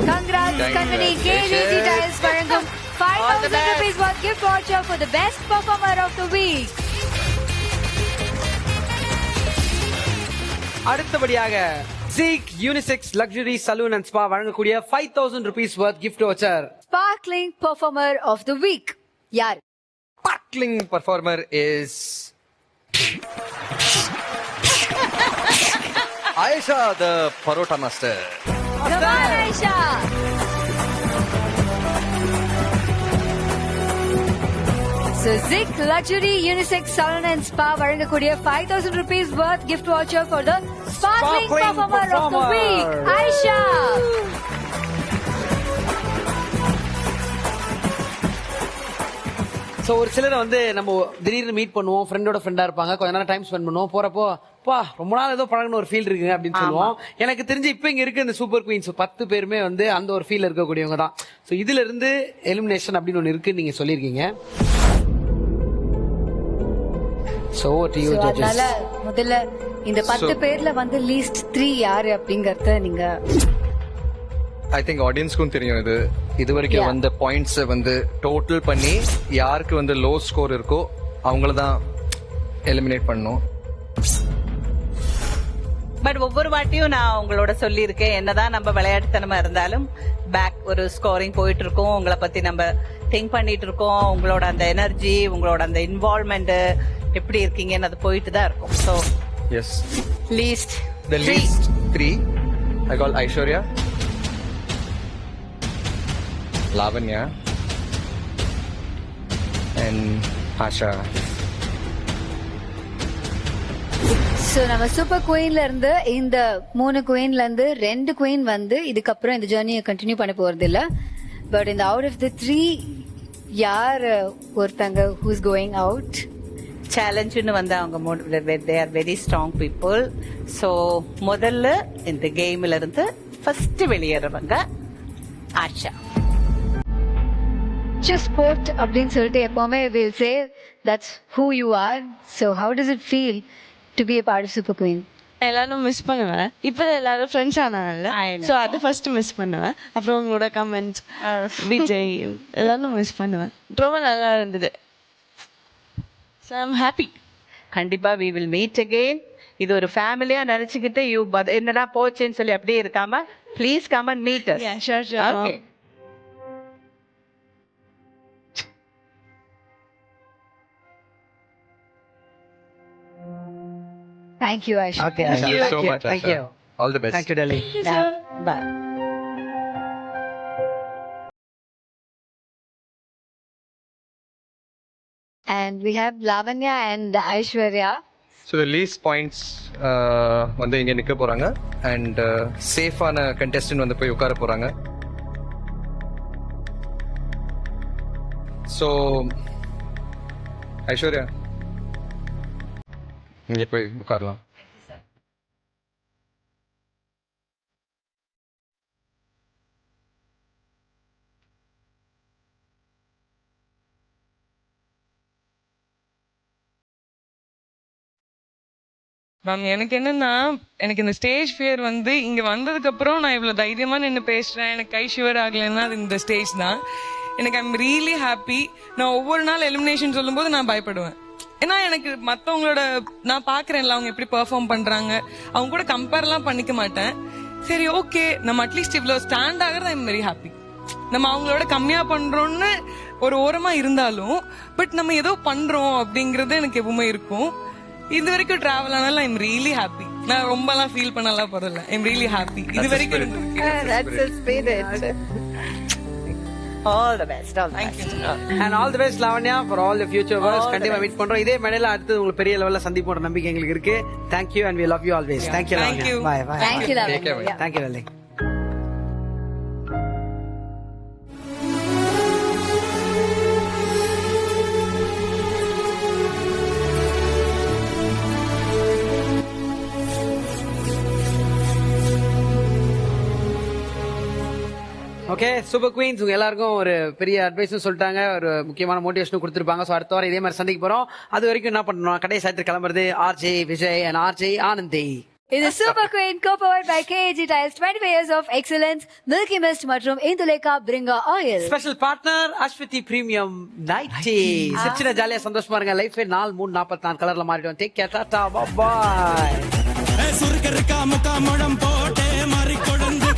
Congrats, Kanmani. KGT Tiles வழங்கும் 5000 rupees worth gift voucher for the best performer of the week. அடுத்தபடியாக Zeek Unisex Luxury Saloon and Spa வழங்கக்கூடிய 5000 rupees worth gift voucher. Sparkling performer of the week யார்? Sparkling performer is Aisha the Parota Master. Come on, Aisha. So Zeek Luxury Unisex Salon and Spa வழங்கக்கூடிய 5000 rupees worth gift voucher for the Sparkling performer of the week, Aisha. So ஒரு சிலரை வந்து நம்ம திடீர்னு மீட் பண்ணுவோம், ஃப்ரெண்டோட ஃப்ரெண்டா இருப்பாங்க, கொஞ்ச நேரம் டைம் ஸ்பெண்ட் பண்ணுவோம், போறப்போ பா ரொம்ப நாள் ஏதோ பழகின ஒரு ஃபீல் இருக்குங்க அப்படின்னு சொல்லுவோம். எனக்கு தெரிஞ்சு இப்ப இங்க இருக்கு இந்த சூப்பர் குயின்ஸ் 10 பேருமே வந்து அந்த ஒரு ஃபீல் இருக்கக்கூடியவங்க தான். சோ இதுல இருந்து எலிமினேஷன் அப்படின்னு ஒன்னு இருக்கு நீங்க சொல்லிருக்கீங்க. சோ அதனால முதல்ல இந்த 10 பேர்ல வந்து லீஸ்ட் 3 யாரு அப்படிங்கறத நீங்க ஐ திங்க் ஆடியன்ஸ்க்கும் தெரியும். இது வரைக்கும் வந்த பாயிண்ட்ஸ் வந்து டோட்டல் பண்ணி யாருக்கு வந்து லோ ஸ்கோர் இருக்கோ அவங்கள தான் எலிமினேட் பண்ணணும். பட் ஒவ்வொரு வாட்டியும் நான் உங்களோட சொல்லியிருக்கேன், என்னதான் நம்ம விளையாட்டுத்தனமா இருந்தாலும் பேக் ஒரு ஸ்கோரிங் போயிட்டு இருக்கோம், உங்களை பத்தி நம்ம திங்க் பண்ணிட்டு இருக்கோம், உங்களோட அந்த எனர்ஜி, உங்களோட அந்த இன்வால்வ்மெண்ட் எப்படி இருக்கீங்கன்னு அது போயிட்டு தான் இருக்கும். So yes, least the least 3 I call Aishwarya, Lavanya and Asha. So நம்ம சூப்பர் குயின்ல இருந்து இந்த 3 குயின்ல இருந்து 2 குயின் வந்து இதுக்கப்புறம் இந்த ஜர்னியை கண்டினியூ பண்ண போறது இல்ல. பட் இந்த அவுட் ஆஃப் தி 3 யார் ஒருத்தங்க ஹூஸ் கோயிங் அவுட்? சேலஞ்சுன்னு வந்து அவங்க they are very strong people. So முதல்ல இந்த கேம்ல இருந்து ஃபர்ஸ்ட் வெளியேறவங்க ஆஷா. Just sport அப்படின்னு சொல்லிட்டு எப்பவுமே we'll say that's who you are. So how does it feel to be a part of Super Queen? எல்லாரும் மிஸ் பண்ணுவேன். இப்போ எல்லாரும் ஃப்ரெண்ட்ஸ் ஆனாங்கல்ல, ஸோ அது ஃபர்ஸ்ட் மிஸ் பண்ணுவேன். அப்புறம் உங்களோட கமெண்ட்ஸ், விஜய் எல்லாரும் மிஸ் பண்ணுவேன். ரொம்ப நல்லா இருந்தது. So I'm happy. கண்டிப்பா we will meet again. இது ஒரு ஃபேமிலியா நினைச்சுக்கிட்டு என்னடா போச்சேன்னு சொல்லி அப்படியே இருக்காம please come and meet us. Yeah, sure. Okay. Thank you, Aisha. Okay, Thank you so much. Thank Asha. you. All the best. Thank you, Delhi. Bye. And we have Lavanya and Aishwarya. So the least points வந்து இங்க நிக்க போறாங்க and சேஃபான contestant வந்து போய் உட்கார போறாங்க. So ஐஸ்வர்யா இங்க போய் உட்காரலாம். மேம் எனக்கு என்னன்னா, எனக்கு இந்த ஸ்டேஜ் ஃபியர் வந்து இங்க வந்ததுக்கு அப்புறம் நான் இவ்வளவு தைரியமா நின்று பேசுறேன், எனக்கு கை ஷிவர் ஆகலைன்னா அது இந்த ஸ்டேஜ் தான். எனக்கு ஐம் ரியலி ஹாப்பி. நான் ஒவ்வொரு நாள் எலிமினேஷன் சொல்லும் போது நான் பயப்படுவேன், ஏன்னா எனக்கு மத்தவங்களோட நான் பாக்குறேன்ல அவங்க எப்படி பெர்ஃபார்ம் பண்றாங்க, அவங்க கூட கம்பேர் எல்லாம் பண்ணிக்க மாட்டேன். சரி ஓகே, நம்ம அட்லீஸ்ட் இவ்வளவு ஸ்டாண்ட் ஆகிறது ஐம் வெரி ஹாப்பி. நம்ம அவங்களோட கம்மியா பண்றோம்னு ஒரு ஓரமா இருந்தாலும் பட் நம்ம ஏதோ பண்றோம் அப்படிங்கறது எனக்கு எப்பவுமே இருக்கும். இது வரைக்கும் டிராவல் ஆனாலும் ஐம் ரியலி ஹாப்பி. நான் ரொம்ப எல்லாம் ஃபீல் பண்ணலாம் போறதில்ல, ஐம் ரியலி ஹாப்பி. இது வரைக்கும் All the best. Thank you. And all the best Lavanya for all the future works. கண்டிப்பா மீட் பண்றோம். இதே மேடையில அடுத்து உங்களுக்கு பெரிய லெவல்ல சந்திப்போம் நம்பிக்கை எங்களுக்கு இருக்கு. Thank you and we love you always. Thank you Lavanya. Bye bye. Thank you Lavanya. Thank you darling. Okay, super queens உங்க எல்லாருக்கும் ஒரு பெரிய அட்வைஸும் சொல்லிட்டாங்க, ஒரு முக்கியமான மோட்டிவேஷனும் கொடுத்துருப்பாங்க. ஸோ அடுத்த வாரம் இதே மாதிரி சந்திக்க போறோம். அது வரைக்கும் என்ன பண்ணணும், கடைசி சாயத்தில் கிளம்புறது RJ Vijay and RJ Anandhi. இது Super Queen co-powered by KG Tiles, 25 years of excellence, Milky Mist மற்றும் Indulekha Bringha oil. Special partner Aswathi premium nighty. சின்ன ஜாலியா சந்தோஷமா இருங்க. லைஃப் 4-3-44 கலர்ல மாறிடும். Take care, tata, bye. சுருக்கருக்கா முக்கா முழம் போட்டே மாறி கொழுந்து